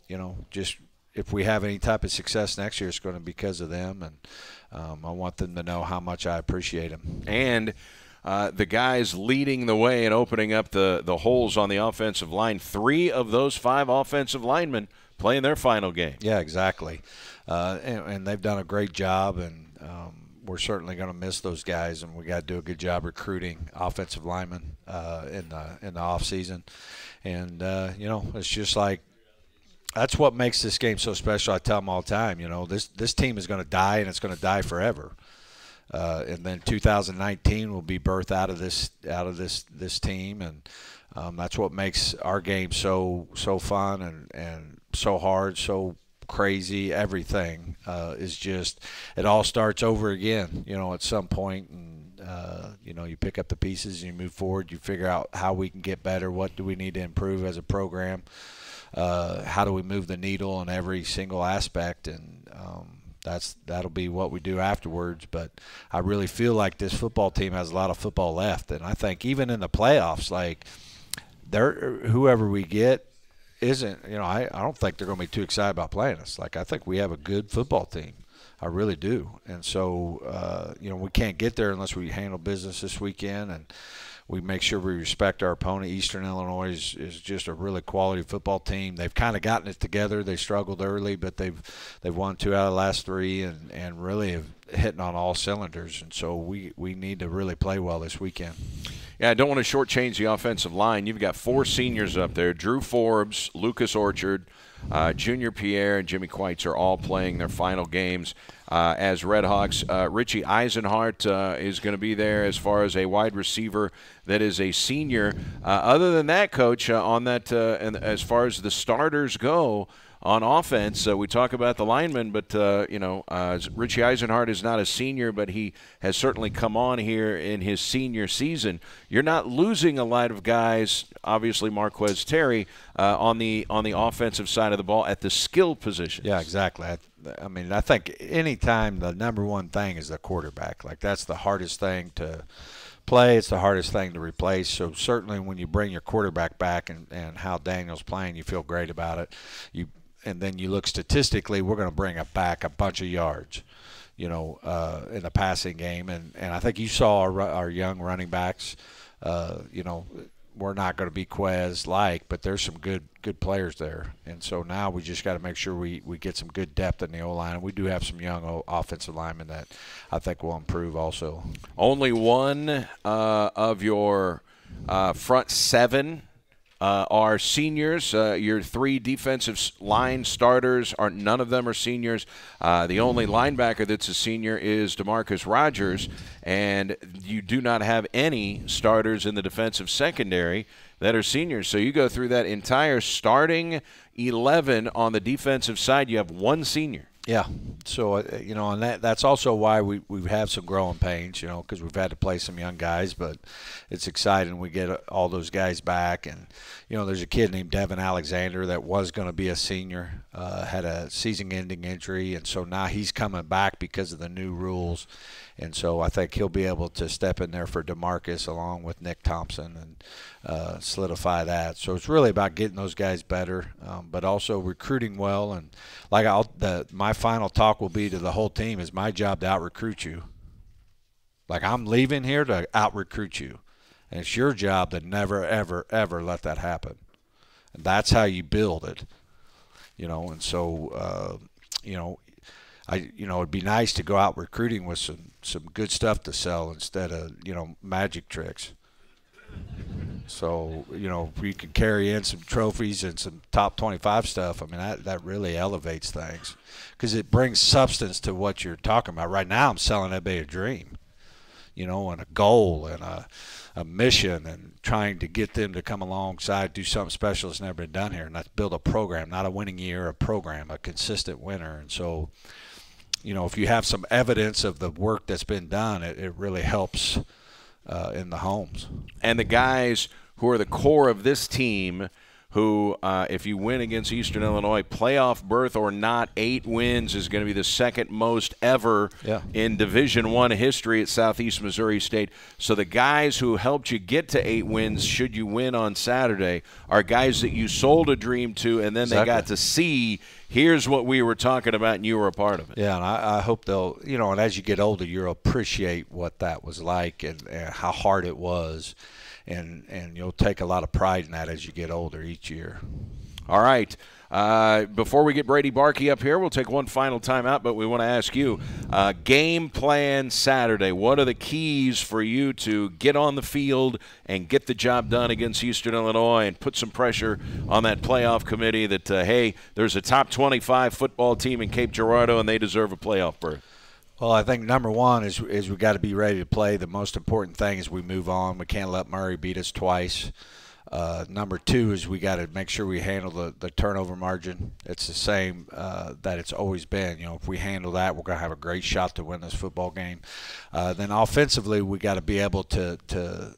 [SPEAKER 4] you know, just if we have any type of success next year, it's going to be because of them. And I want them to know how much I appreciate them.
[SPEAKER 3] And the guys leading the way and opening up the holes on the offensive line, 3 of those 5 offensive linemen playing their final game.
[SPEAKER 4] Yeah, exactly. And they've done a great job, and we're certainly going to miss those guys, and we got to do a good job recruiting offensive linemen in the off season. And you know, it's just like, that's what makes this game so special. I tell them all the time, you know, this team is going to die, and it's going to die forever. And then 2019 will be birthed out of this team, and that's what makes our game so fun and so hard, so crazy. Everything is just, it all starts over again, you know, at some point, and you know, you pick up the pieces and you move forward. You figure out how we can get better. What do we need to improve as a program? How do we move the needle in every single aspect? And that'll be what we do afterwards. But I really feel like this football team has a lot of football left, and I think even in the playoffs, like, whoever we get isn't, you know, I don't think they're going to be too excited about playing us. Like, I think we have a good football team. I really do. And so, you know, we can't get there unless we handle business this weekend, and we make sure we respect our opponent. Eastern Illinois is just a really quality football team. They've kind of gotten it together. They struggled early, but they've won 2 out of the last 3 and really have hitting on all cylinders. And so we need to really play well this weekend.
[SPEAKER 3] Yeah, I don't want to shortchange the offensive line. You've got 4 seniors up there. Drew Forbes, Lucas Orchard, Junior Pierre, and Jimmy Quaitz are all playing their final games. as Redhawks. Richie Eisenhart is going to be there as far as a wide receiver that is a senior. Other than that, Coach, on that, and as far as the starters go on offense, we talk about the linemen, but Richie Eisenhart is not a senior, but he has certainly come on here in his senior season. You're not losing a lot of guys, obviously Marquez Terry, on the offensive side of the ball at the skill positions.
[SPEAKER 4] Yeah, exactly. I mean, I think anytime the number one thing is the quarterback. Like, that's the hardest thing to play. It's the hardest thing to replace. So certainly when you bring your quarterback back and how Daniel's playing, you feel great about it. And then you look statistically, we're going to bring back a bunch of yards, in the passing game. And I think you saw our young running backs, we're not going to be Quez-like, but there's some good players there. And so now we just got to make sure we get some good depth in the O-line. And we do have some young offensive linemen that I think will improve also.
[SPEAKER 3] Only one of your front seven are seniors. Your three defensive line starters, none of them are seniors. The only linebacker that's a senior is DeMarcus Rogers, and you do not have any starters in the defensive secondary that are seniors. So you go through that entire starting 11 on the defensive side, you have one senior.
[SPEAKER 4] Yeah, so and that's also why we have some growing pains, because we've had to play some young guys, but it's exciting. We get all those guys back, and there's a kid named Devin Alexander that was going to be a senior, had a season-ending injury, and so now he's coming back because of the new rules, and so I think he'll be able to step in there for DeMarcus along with Nick Thompson and solidify that. So it's really about getting those guys better, but also recruiting well. And like my final talk will be to the whole team, is my job to out-recruit you. Like, I'm leaving here to out-recruit you. And it's your job to never, ever, ever let that happen. And that's how you build it. And so, it'd be nice to go out recruiting with some good stuff to sell instead of, magic tricks. So, if we could carry in some trophies and some top 25 stuff, I mean, that really elevates things because it brings substance to what you're talking about. Right now I'm selling everybody a dream, and a goal and a mission, and trying to get them to come alongside, do something special that's never been done here, and that's build a program, not a winning year, a program, a consistent winner. And so, if you have some evidence of the work that's been done, it really helps in the homes.
[SPEAKER 3] And the guys who are the core of this team, who, if you win against Eastern Illinois, playoff berth or not, 8 wins is going to be the second most ever in Division I history at Southeast Missouri State. So the guys who helped you get to 8 wins, should you win on Saturday, are guys that you sold a dream to, and then they got to see, here's what we were talking about, and you were a part of it.
[SPEAKER 4] Yeah, and I hope they'll, and as you get older, you'll appreciate what that was like and how hard it was. And you'll take a lot of pride in that as you get older each year.
[SPEAKER 3] All right. Before we get Brady Barkey up here, we'll take one final timeout, but we want to ask you, game plan Saturday. What are the keys for you to get on the field and get the job done against Eastern Illinois and put some pressure on that playoff committee that, hey, there's a top 25 football team in Cape Girardeau and they deserve a playoff berth?
[SPEAKER 4] Well, I think number one is we got to be ready to play. The most important thing is we move on. We can't let Murray beat us twice. Number two is we got to make sure we handle the turnover margin. It's the same that it's always been. If we handle that, we're going to have a great shot to win this football game. Then offensively, we got to be able to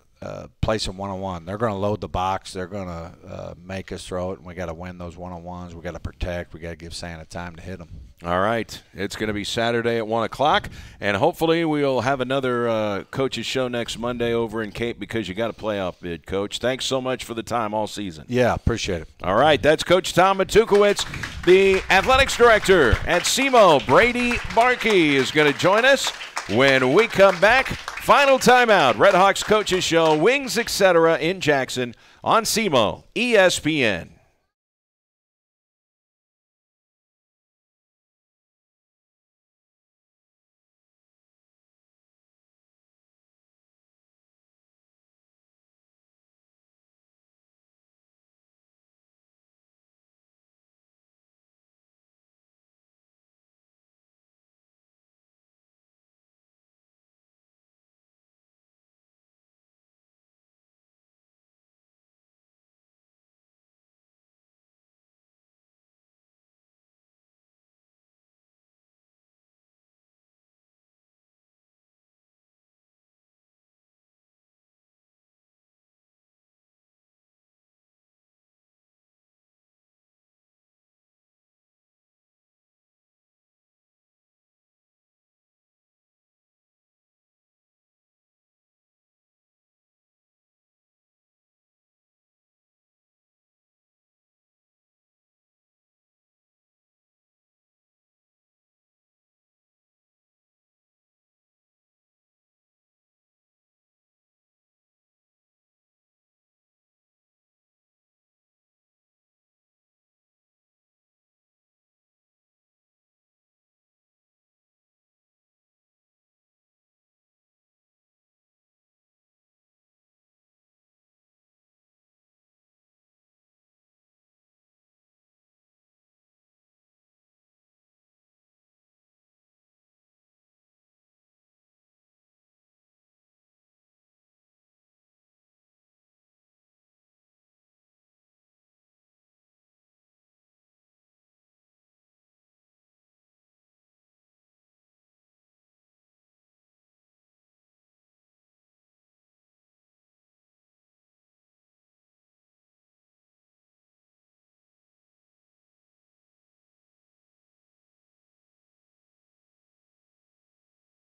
[SPEAKER 4] play some one-on-one. They're going to load the box. They're going to make us throw it, and we got to win those one-on-ones. We got to protect. We got to give Santa time to hit them.
[SPEAKER 3] All right. It's going to be Saturday at 1 o'clock, and hopefully we'll have another coach's show next Monday over in Cape because you got a playoff bid, Coach. Thanks so much for the time all season.
[SPEAKER 4] Yeah, appreciate it.
[SPEAKER 3] All right. That's Coach Tom Matukowicz. The athletics director at SEMO, Brady Barkey, is going to join us when we come back. Final timeout. Red Hawks Coaches Show, Wings, etc. in Jackson on SEMO ESPN.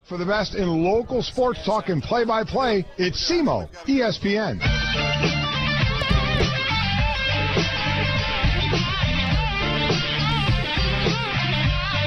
[SPEAKER 1] For the best in local sports talk and play-by-play, it's SEMO ESPN.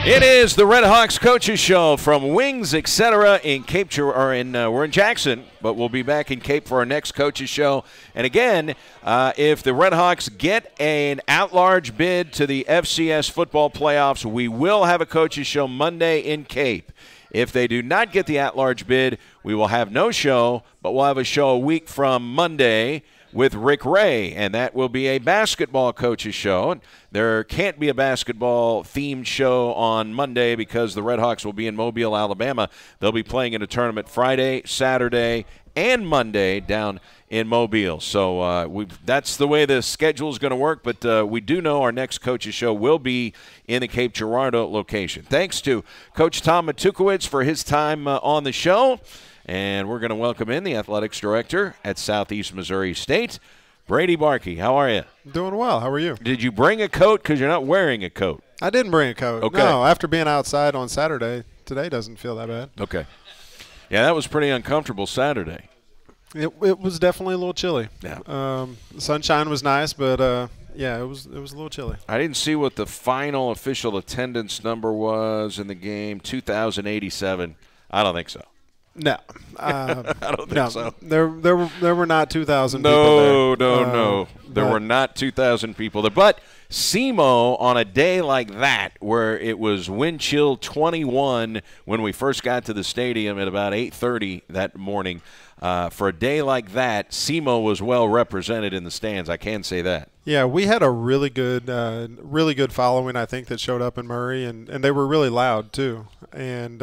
[SPEAKER 3] It is the Red Hawks Coaches Show from Wings, etc. in Cape, we're in Jackson, but we'll be back in Cape for our next Coaches Show. And again, if the Red Hawks get an at-large bid to the FCS football playoffs, we will have a Coaches Show Monday in Cape. If they do not get the at-large bid, we will have no show, but we'll have a show a week from Monday with Rick Ray, and that will be a basketball coaches show. There can't be a basketball-themed show on Monday because the Red Hawks will be in Mobile, Alabama. They'll be playing in a tournament Friday, Saturday, and Monday down in Mobile. So that's the way the schedule is going to work, but we do know our next coaches show will be in the Cape Girardeau location. Thanks to Coach Tom Matukowicz for his time on the show. And we're going to welcome in the athletics director at Southeast Missouri State, Brady Barkey. How are you?
[SPEAKER 5] Doing well. How are you?
[SPEAKER 3] Did you bring a coat because you're not wearing a coat?
[SPEAKER 5] I didn't bring a coat.
[SPEAKER 3] Okay.
[SPEAKER 5] No, after being outside on Saturday, today doesn't feel that bad.
[SPEAKER 3] Okay. Yeah, that was pretty uncomfortable Saturday.
[SPEAKER 5] It was definitely a little chilly.
[SPEAKER 3] Yeah.
[SPEAKER 5] The sunshine was nice, but yeah, it was a little chilly.
[SPEAKER 3] I didn't see what the final official attendance number was in the game. 2,087. I don't think so.
[SPEAKER 5] No,
[SPEAKER 3] I don't think so.
[SPEAKER 5] There were not 2,000 people there.
[SPEAKER 3] No. There were not 2,000 people there. But SEMO, on a day like that, where it was wind chill 21 when we first got to the stadium at about 8:30 that morning, for a day like that, SEMO was well represented in the stands. I can say that.
[SPEAKER 5] Yeah, we had a really good following, I think, that showed up in Murray, and they were really loud too. And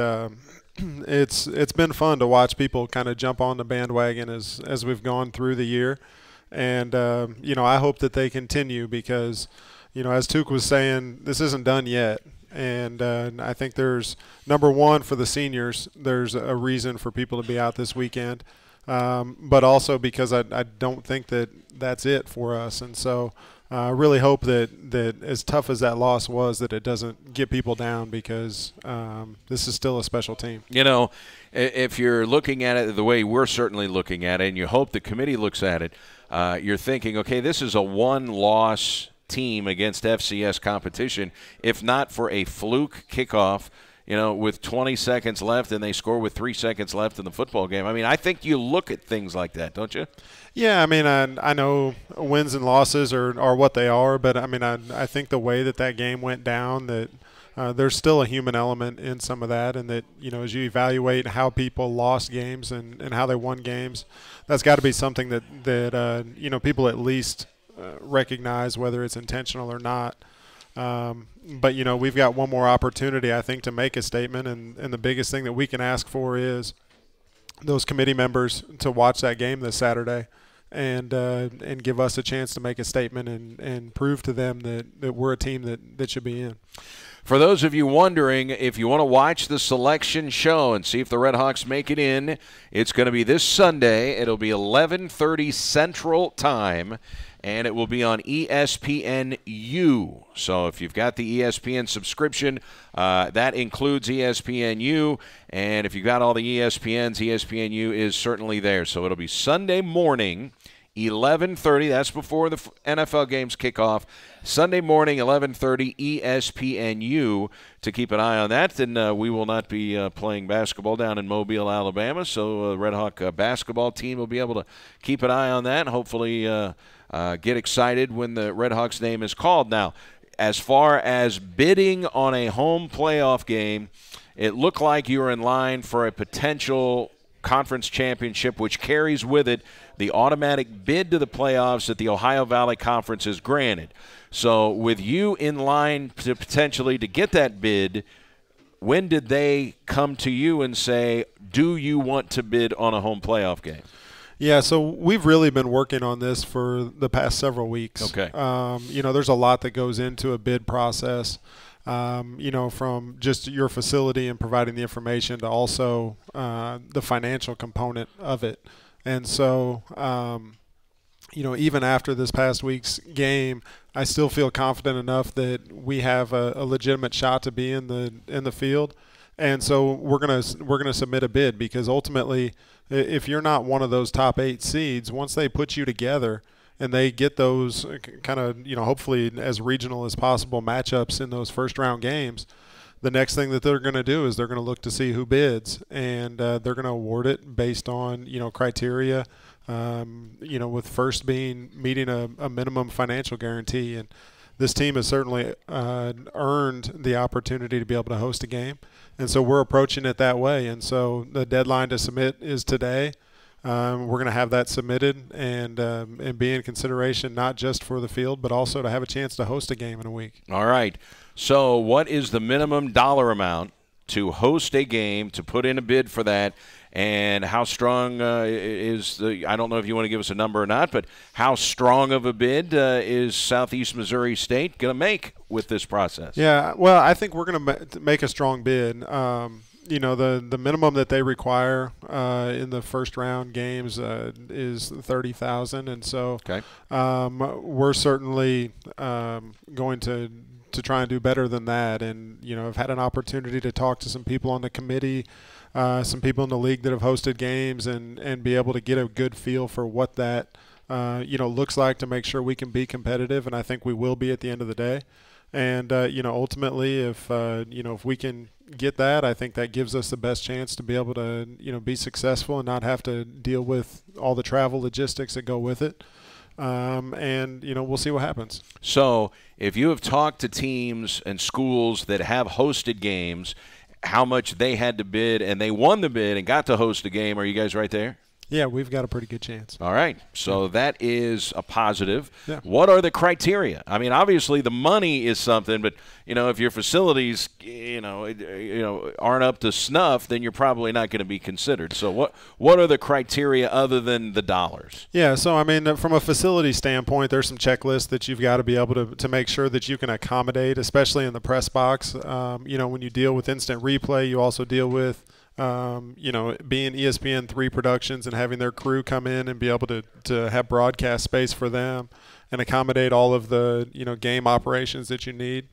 [SPEAKER 5] it's been fun to watch people kind of jump on the bandwagon as we've gone through the year. And, I hope that they continue because, as Tuke was saying, this isn't done yet. And I think there's, number one, for the seniors, there's a reason for people to be out this weekend. But also because I don't think that that's it for us. And so I really hope that as tough as that loss was, that it doesn't get people down because this is still a special team.
[SPEAKER 3] If you're looking at it the way we're certainly looking at it, and you hope the committee looks at it, you're thinking, okay, this is a one-loss team against FCS competition. If not for a fluke kickoff, with 20 seconds left and they score with 3 seconds left in the football game. I mean, I think you look at things like that, don't you?
[SPEAKER 5] Yeah, I mean, I know wins and losses are what they are, but, I mean, I think the way that game went down, that there's still a human element in some of that, and that, as you evaluate how people lost games and how they won games, that's got to be something that people at least recognize, whether it's intentional or not. But, we've got one more opportunity, I think, to make a statement, and the biggest thing that we can ask for is those committee members to watch that game this Saturday and give us a chance to make a statement and prove to them that we're a team that should be in.
[SPEAKER 3] For those of you wondering, if you want to watch the selection show and see if the Red Hawks make it in, it's going to be this Sunday. It'll be 11:30 Central Time, and it will be on ESPNU. So if you've got the ESPN subscription, that includes ESPNU. And if you've got all the ESPNs, ESPNU is certainly there. So it'll be Sunday morning, 11:30. That's before the NFL games kick off. Sunday morning, 11:30, ESPNU, to keep an eye on that. And we will not be playing basketball down in Mobile, Alabama. So the Red Hawk basketball team will be able to keep an eye on that and hopefully get excited when the Red Hawks name is called. Now, as far as bidding on a home playoff game, it looked like you were in line for a potential conference championship, which carries with it the automatic bid to the playoffs that the Ohio Valley Conference is granted. So with you in line to potentially to get that bid, when did they come to you and say, do you want to bid on a home playoff game?
[SPEAKER 5] Yeah, so we've really been working on this for the past several weeks.
[SPEAKER 3] Okay.
[SPEAKER 5] There's a lot that goes into a bid process, from just your facility and providing the information to also the financial component of it. And so, even after this past week's game, I still feel confident enough that we have a legitimate shot to be in the field. And so we're gonna submit a bid, because ultimately, if you're not one of those top 8 seeds, once they put you together and they get those kind of, hopefully as regional as possible matchups in those first round games, the next thing that they're going to do is they're going to look to see who bids, and they're going to award it based on, criteria, with first being meeting a minimum financial guarantee. And this team has certainly earned the opportunity to be able to host a game. And so we're approaching it that way. And so the deadline to submit is today. We're going to have that submitted and be in consideration not just for the field, but also to have a chance to host a game in a week.
[SPEAKER 3] All right. So what is the minimum dollar amount to host a game, to put in a bid for that? And how strong is the – I don't know if you want to give us a number or not, but how strong of a bid is Southeast Missouri State going to make with this process?
[SPEAKER 5] Yeah, well, I think we're going to make a strong bid. The minimum that they require in the first round games is $30,000, and so we're certainly going to try and do better than that. And I've had an opportunity to talk to some people on the committee, some people in the league that have hosted games, and be able to get a good feel for what that looks like to make sure we can be competitive, and I think we will be at the end of the day. And ultimately, if we can get that, I think that gives us the best chance to be able to be successful and not have to deal with all the travel logistics that go with it. And we'll see what happens.
[SPEAKER 3] So if you have talked to teams and schools that have hosted games, how much they had to bid, and they won the bid and got to host a game, are you guys right there?
[SPEAKER 5] Yeah, we've got a pretty good chance.
[SPEAKER 3] All right. So that is a positive.
[SPEAKER 5] Yeah.
[SPEAKER 3] What are the criteria? I mean, obviously the money is something, but if your facilities, aren't up to snuff, then you're probably not going to be considered. So what are the criteria other than the dollars?
[SPEAKER 5] Yeah, so I mean, from a facility standpoint, there's some checklists that you've got to be able to make sure that you can accommodate, especially in the press box. When you deal with instant replay, you also deal with being ESPN3 Productions and having their crew come in and be able to have broadcast space for them and accommodate all of the, game operations that you need.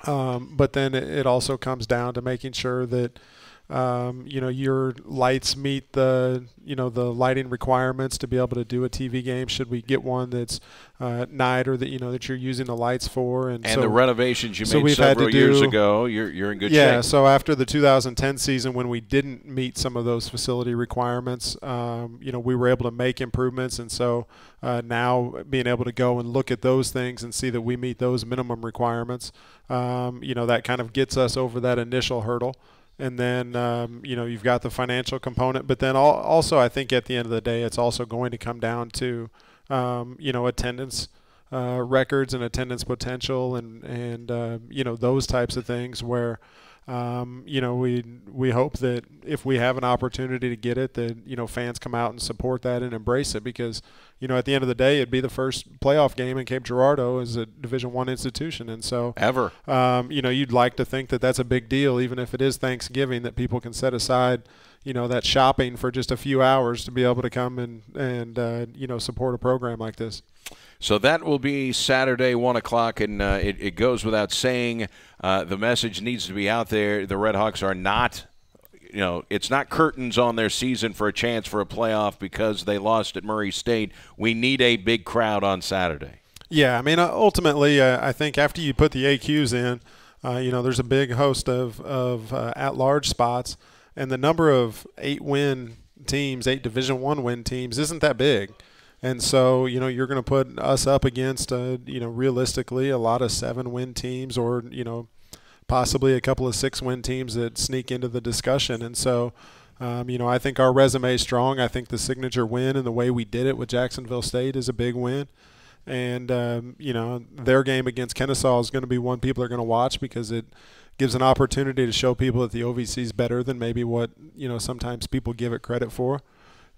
[SPEAKER 5] But then it also comes down to making sure that, your lights meet the lighting requirements to be able to do a TV game. Should we get one that's night, or that you're using the lights for? And so
[SPEAKER 3] the renovations you made several years ago, you're in good shape.
[SPEAKER 5] Yeah, so after the 2010 season, when we didn't meet some of those facility requirements, we were able to make improvements. And so now being able to go and look at those things and see that we meet those minimum requirements, that kind of gets us over that initial hurdle. And then, you've got the financial component. But then also I think at the end of the day, it's also going to come down to, attendance records and attendance potential and those types of things where, we hope that if we have an opportunity to get it, that, fans come out and support that and embrace it, because, at the end of the day, it'd be the first playoff game in Cape Girardeau as a Division I institution. And so, you'd like to think that that's a big deal, even if it is Thanksgiving, that people can set aside, that shopping for just a few hours to be able to come and support a program like this.
[SPEAKER 3] So that will be Saturday, 1 o'clock, and it goes without saying the message needs to be out there. The Red Hawks are not, it's not curtains on their season for a chance for a playoff because they lost at Murray State. We need a big crowd on Saturday.
[SPEAKER 5] Yeah, I mean, ultimately, I think after you put the AQs in, there's a big host of at-large spots, and the number of 8 Division I win teams isn't that big. And so, you're going to put us up against, realistically, a lot of 7-win teams, or, possibly a couple of 6-win teams that sneak into the discussion. And so, I think our resume is strong. I think the signature win and the way we did it with Jacksonville State is a big win. And, their game against Kennesaw is going to be one people are going to watch, because it gives an opportunity to show people that the OVC is better than maybe what, sometimes people give it credit for.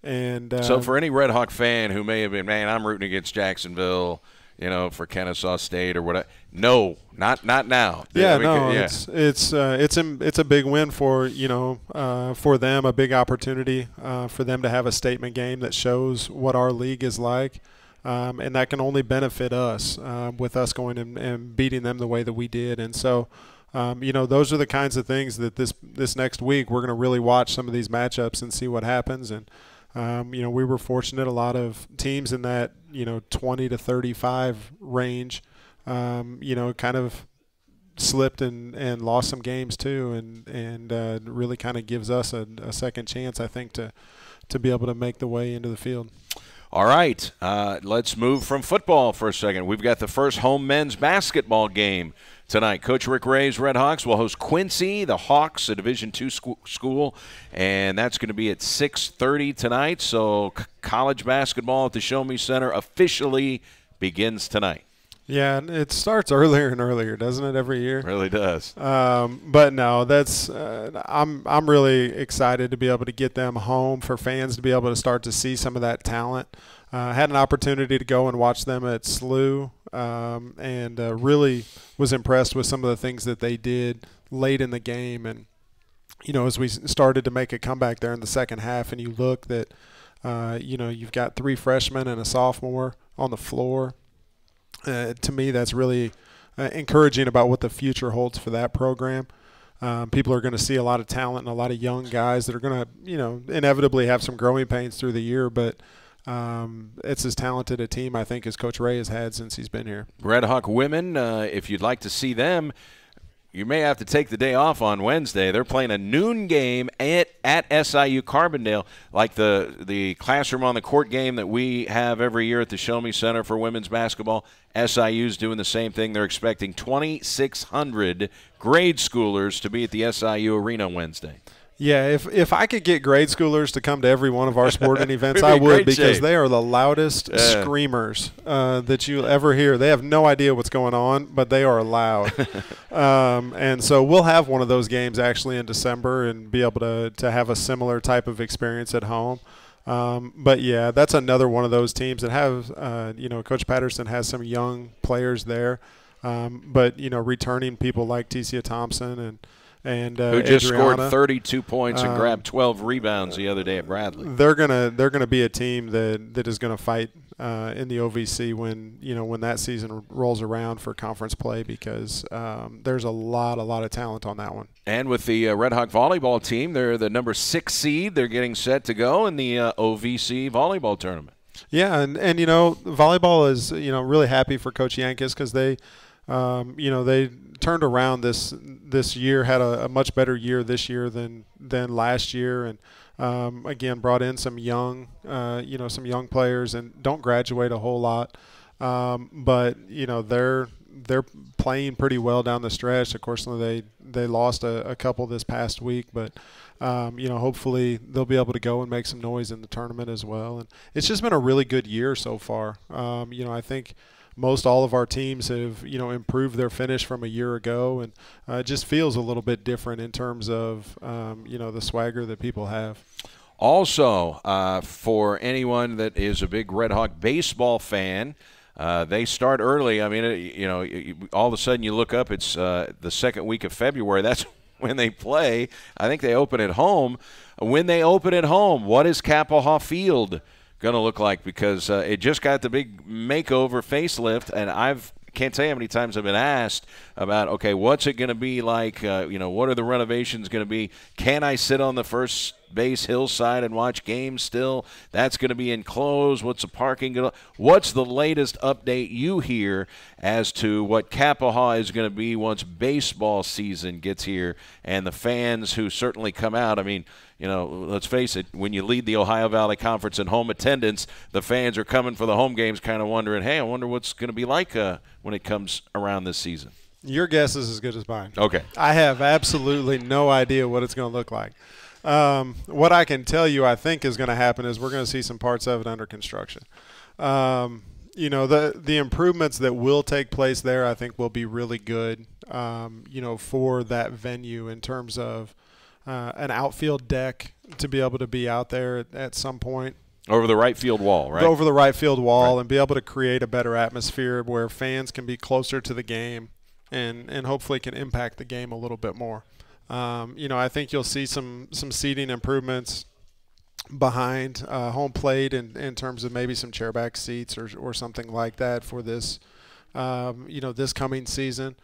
[SPEAKER 5] And
[SPEAKER 3] so for any Red Hawk fan who may have been, man, I'm rooting against Jacksonville, for Kennesaw State or whatever. No, not now.
[SPEAKER 5] Yeah, it's a big win for for them, a big opportunity for them to have a statement game that shows what our league is like, and that can only benefit us with us going and beating them the way that we did. And so, those are the kinds of things that this next week we're going to really watch some of these matchups and see what happens. And we were fortunate, a lot of teams in that 20 to 35 range, kind of slipped and lost some games too, and really kind of gives us a second chance, I think, to be able to make the way into the field.
[SPEAKER 3] All right, let's move from football for a second. We've got the first home men's basketball game tonight. Coach Rick Ray's Red Hawks will host Quincy, the Hawks, a Division II school, and that's going to be at 6:30 tonight. So college basketball at the Show Me Center officially begins tonight.
[SPEAKER 5] Yeah, it starts earlier and earlier, doesn't it, every year?
[SPEAKER 3] It really does.
[SPEAKER 5] But no, that's I'm really excited to be able to get them home, for fans to be able to start to see some of that talent. Had an opportunity to go and watch them at SLU, and really was impressed with some of the things that they did late in the game. And as we started to make a comeback there in the second half, and you look that you've got 3 freshmen and a sophomore on the floor. To me, that's really encouraging about what the future holds for that program. People are going to see a lot of talent and a lot of young guys that are going to, inevitably have some growing pains through the year, but it's as talented a team, I think, as Coach Ray has had since he's been here.
[SPEAKER 3] Red Hawk women, if you'd like to see them, you may have to take the day off on Wednesday. They're playing a noon game at SIU Carbondale, like the classroom on the court game that we have every year at the Show Me Center for women's basketball. SIU's doing the same thing. They're expecting 2,600 grade schoolers to be at the SIU Arena Wednesday.
[SPEAKER 5] Yeah, if I could get grade schoolers to come to every one of our sporting events, I would, because they are the loudest screamers that you'll ever hear. They have no idea what's going on, but they are loud. And so we'll have one of those games actually in December and be able to have a similar type of experience at home. But, yeah, that's another one of those teams that have, Coach Patterson has some young players there. But, returning people like Tecia Thompson and
[SPEAKER 3] who just
[SPEAKER 5] Adriana
[SPEAKER 3] scored 32 points and grabbed 12 rebounds the other day at Bradley.
[SPEAKER 5] They're gonna be a team that is gonna fight in the OVC when that season rolls around for conference play, because there's a lot of talent on that one. And
[SPEAKER 3] with the Red Hawk volleyball team, they're the number 6 seed. They're getting set to go in the OVC volleyball tournament.
[SPEAKER 5] Yeah, and volleyball is really happy for Coach Yankas, because they turned around this year, had a much better year this year than last year, and again brought in some young players, and don't graduate a whole lot, but they're playing pretty well down the stretch. Of course, they lost a couple this past week, but hopefully they'll be able to go and make some noise in the tournament as well. And it's just been a really good year so far. I think most all of our teams have, improved their finish from a year ago, and it just feels a little bit different in terms of, the swagger that people have.
[SPEAKER 3] Also, for anyone that is a big Red Hawk baseball fan, they start early. I mean, all of a sudden you look up, it's the second week of February. That's when they play. I think they open at home. When they open at home, what is Kappaugh Field going to look like? Because it just got the big makeover facelift, and can't tell you how many times I've been asked about, okay, what's it going to be like? What are the renovations going to be? Can I sit on the first base hillside and watch games still? That's going to be enclosed. What's the parking going to? What's the latest update you hear as to what Kappaugh is going to be once baseball season gets here, and the fans who certainly come out? I mean, let's face it, when you lead the Ohio Valley Conference in home attendance, the fans are coming for the home games kind of wondering, hey, I wonder what's going to be like when it comes around this season.
[SPEAKER 5] Your guess is as good as mine.
[SPEAKER 3] Okay.
[SPEAKER 5] I have absolutely no idea what it's going to look like. What I can tell you I think is going to happen is we're going to see some parts of it under construction. The improvements that will take place there, I think, will be really good, for that venue in terms of an outfield deck to be able to be out there at some point.
[SPEAKER 3] Over the right field wall, right?
[SPEAKER 5] Over the right field wall,
[SPEAKER 3] right.
[SPEAKER 5] And be able to create a better atmosphere where fans can be closer to the game and hopefully can impact the game a little bit more. I think you'll see some seating improvements behind home plate in terms of maybe some chairback seats or something like that for this, this coming season.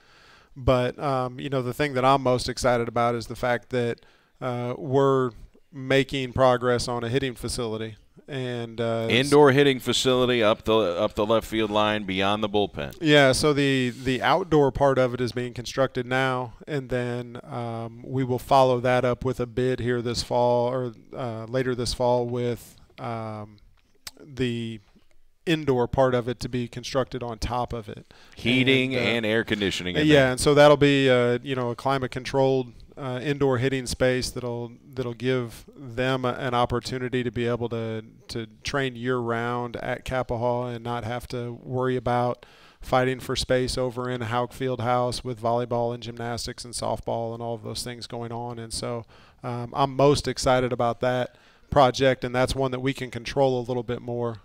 [SPEAKER 5] But, the thing that I'm most excited about is the fact that we're making progress on a hitting facility. And
[SPEAKER 3] indoor hitting facility up the left field line beyond the bullpen.
[SPEAKER 5] Yeah, so the outdoor part of it is being constructed now, and then we will follow that up with a bid here this fall or later this fall with the indoor part of it to be constructed on top of it.
[SPEAKER 3] Heating and air conditioning.
[SPEAKER 5] Yeah, and so that'll be a climate controlled indoor hitting space that'll give them an opportunity to be able to train year round at Kappahaw and not have to worry about fighting for space over in a Hauk Field house with volleyball and gymnastics and softball and all of those things going on. And so I'm most excited about that project, and that's one that we can control a little bit more.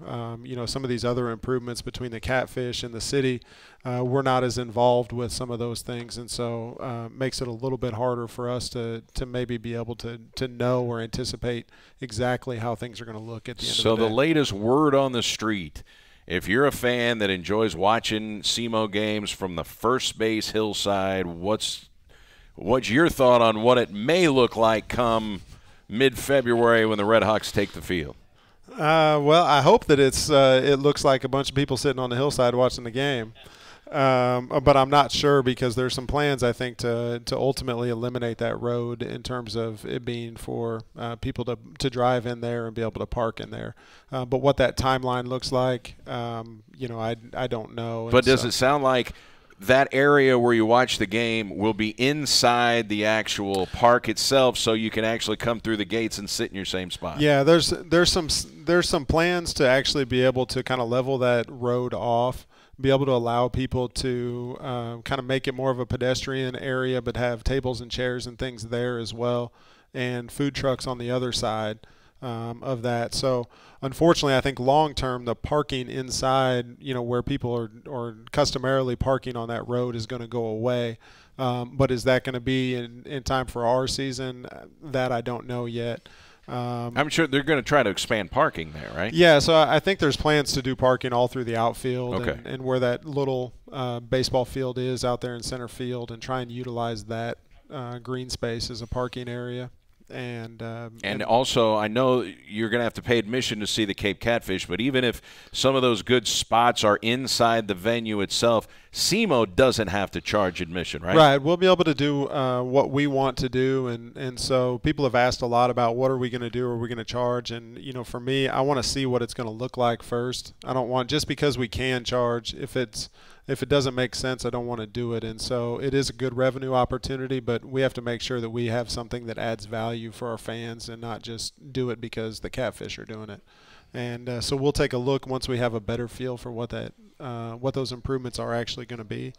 [SPEAKER 5] Some of these other improvements between the Catfish and the city, we're not as involved with some of those things, and so makes it a little bit harder for us to maybe be able to know or anticipate exactly how things are going to look at the end of the day.
[SPEAKER 3] So the latest word on the street, if you're a fan that enjoys watching SEMO games from the first base hillside, what's your thought on what it may look like come mid-February when the Red Hawks take the field?
[SPEAKER 5] Well, I hope that it looks like a bunch of people sitting on the hillside watching the game. But I'm not sure because there's some plans, I think, to ultimately eliminate that road in terms of it being for people to drive in there and be able to park in there. But what that timeline looks like, I don't know.
[SPEAKER 3] But does it sound like that area where you watch the game will be inside the actual park itself, so you can actually come through the gates and sit in your same spot?
[SPEAKER 5] Yeah, there's some plans to actually be able to kind of level that road off, be able to allow people to kind of make it more of a pedestrian area, but have tables and chairs and things there as well, and food trucks on the other side of that. So unfortunately, I think long term the parking inside, where people are customarily parking on that road is going to go away. But is that going to be in time for our season? That I don't know yet.
[SPEAKER 3] I'm sure they're going to try to expand parking there, right?
[SPEAKER 5] Yeah, so I think there's plans to do parking all through the outfield and where that little baseball field is out there in center field, and try and utilize that green space as a parking area. And
[SPEAKER 3] also, I know you're going to have to pay admission to see the Cape Catfish, but even if some of those good spots are inside the venue itself, SEMO doesn't have to charge admission, right?
[SPEAKER 5] Right. We'll be able to do what we want to do, and so people have asked a lot about what are we going to do, are we going to charge? And, for me, I want to see what it's going to look like first. I don't want, just because we can charge, if it doesn't make sense, I don't want to do it. And so it is a good revenue opportunity, but we have to make sure that we have something that adds value for our fans and not just do it because the Catfish are doing it. And so we'll take a look once we have a better feel for what those improvements are actually going to be,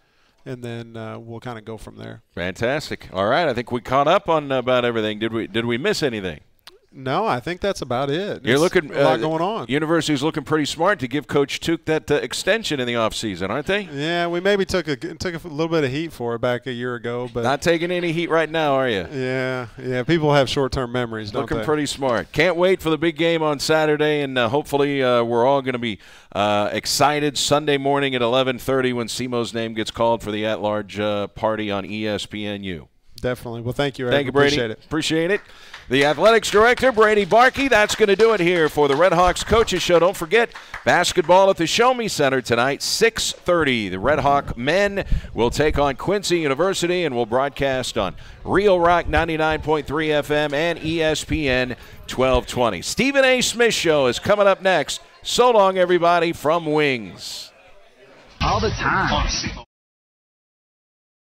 [SPEAKER 5] and then we'll kind of go from there.
[SPEAKER 3] Fantastic. All right, I think we caught up on about everything. Did we miss anything?
[SPEAKER 5] No, I think that's about it.
[SPEAKER 3] You're looking
[SPEAKER 5] a lot going on.
[SPEAKER 3] University's looking pretty smart to give Coach Tuke that extension in the offseason, aren't they?
[SPEAKER 5] Yeah, we maybe took a little bit of heat for it back a year ago, but
[SPEAKER 3] not taking any heat right now, are you?
[SPEAKER 5] Yeah. People have short-term memories, don't they?
[SPEAKER 3] Looking pretty smart. Can't wait for the big game on Saturday, and hopefully we're all going to be excited Sunday morning at 11:30 when SEMO's name gets called for the at-large party on ESPNU.
[SPEAKER 5] Definitely. Well, thank you, Eric.
[SPEAKER 3] Thank you, Brady.
[SPEAKER 5] Appreciate it.
[SPEAKER 3] The athletics director, Brady Barkey. That's going to do it here for the Red Hawks Coaches Show. Don't forget, basketball at the Show Me Center tonight, 6:30. The Red Hawk men will take on Quincy University, and we'll broadcast on Real Rock 99.3 FM and ESPN 1220. Stephen A. Smith Show is coming up next. So long, everybody, from Wings.
[SPEAKER 6] All the time.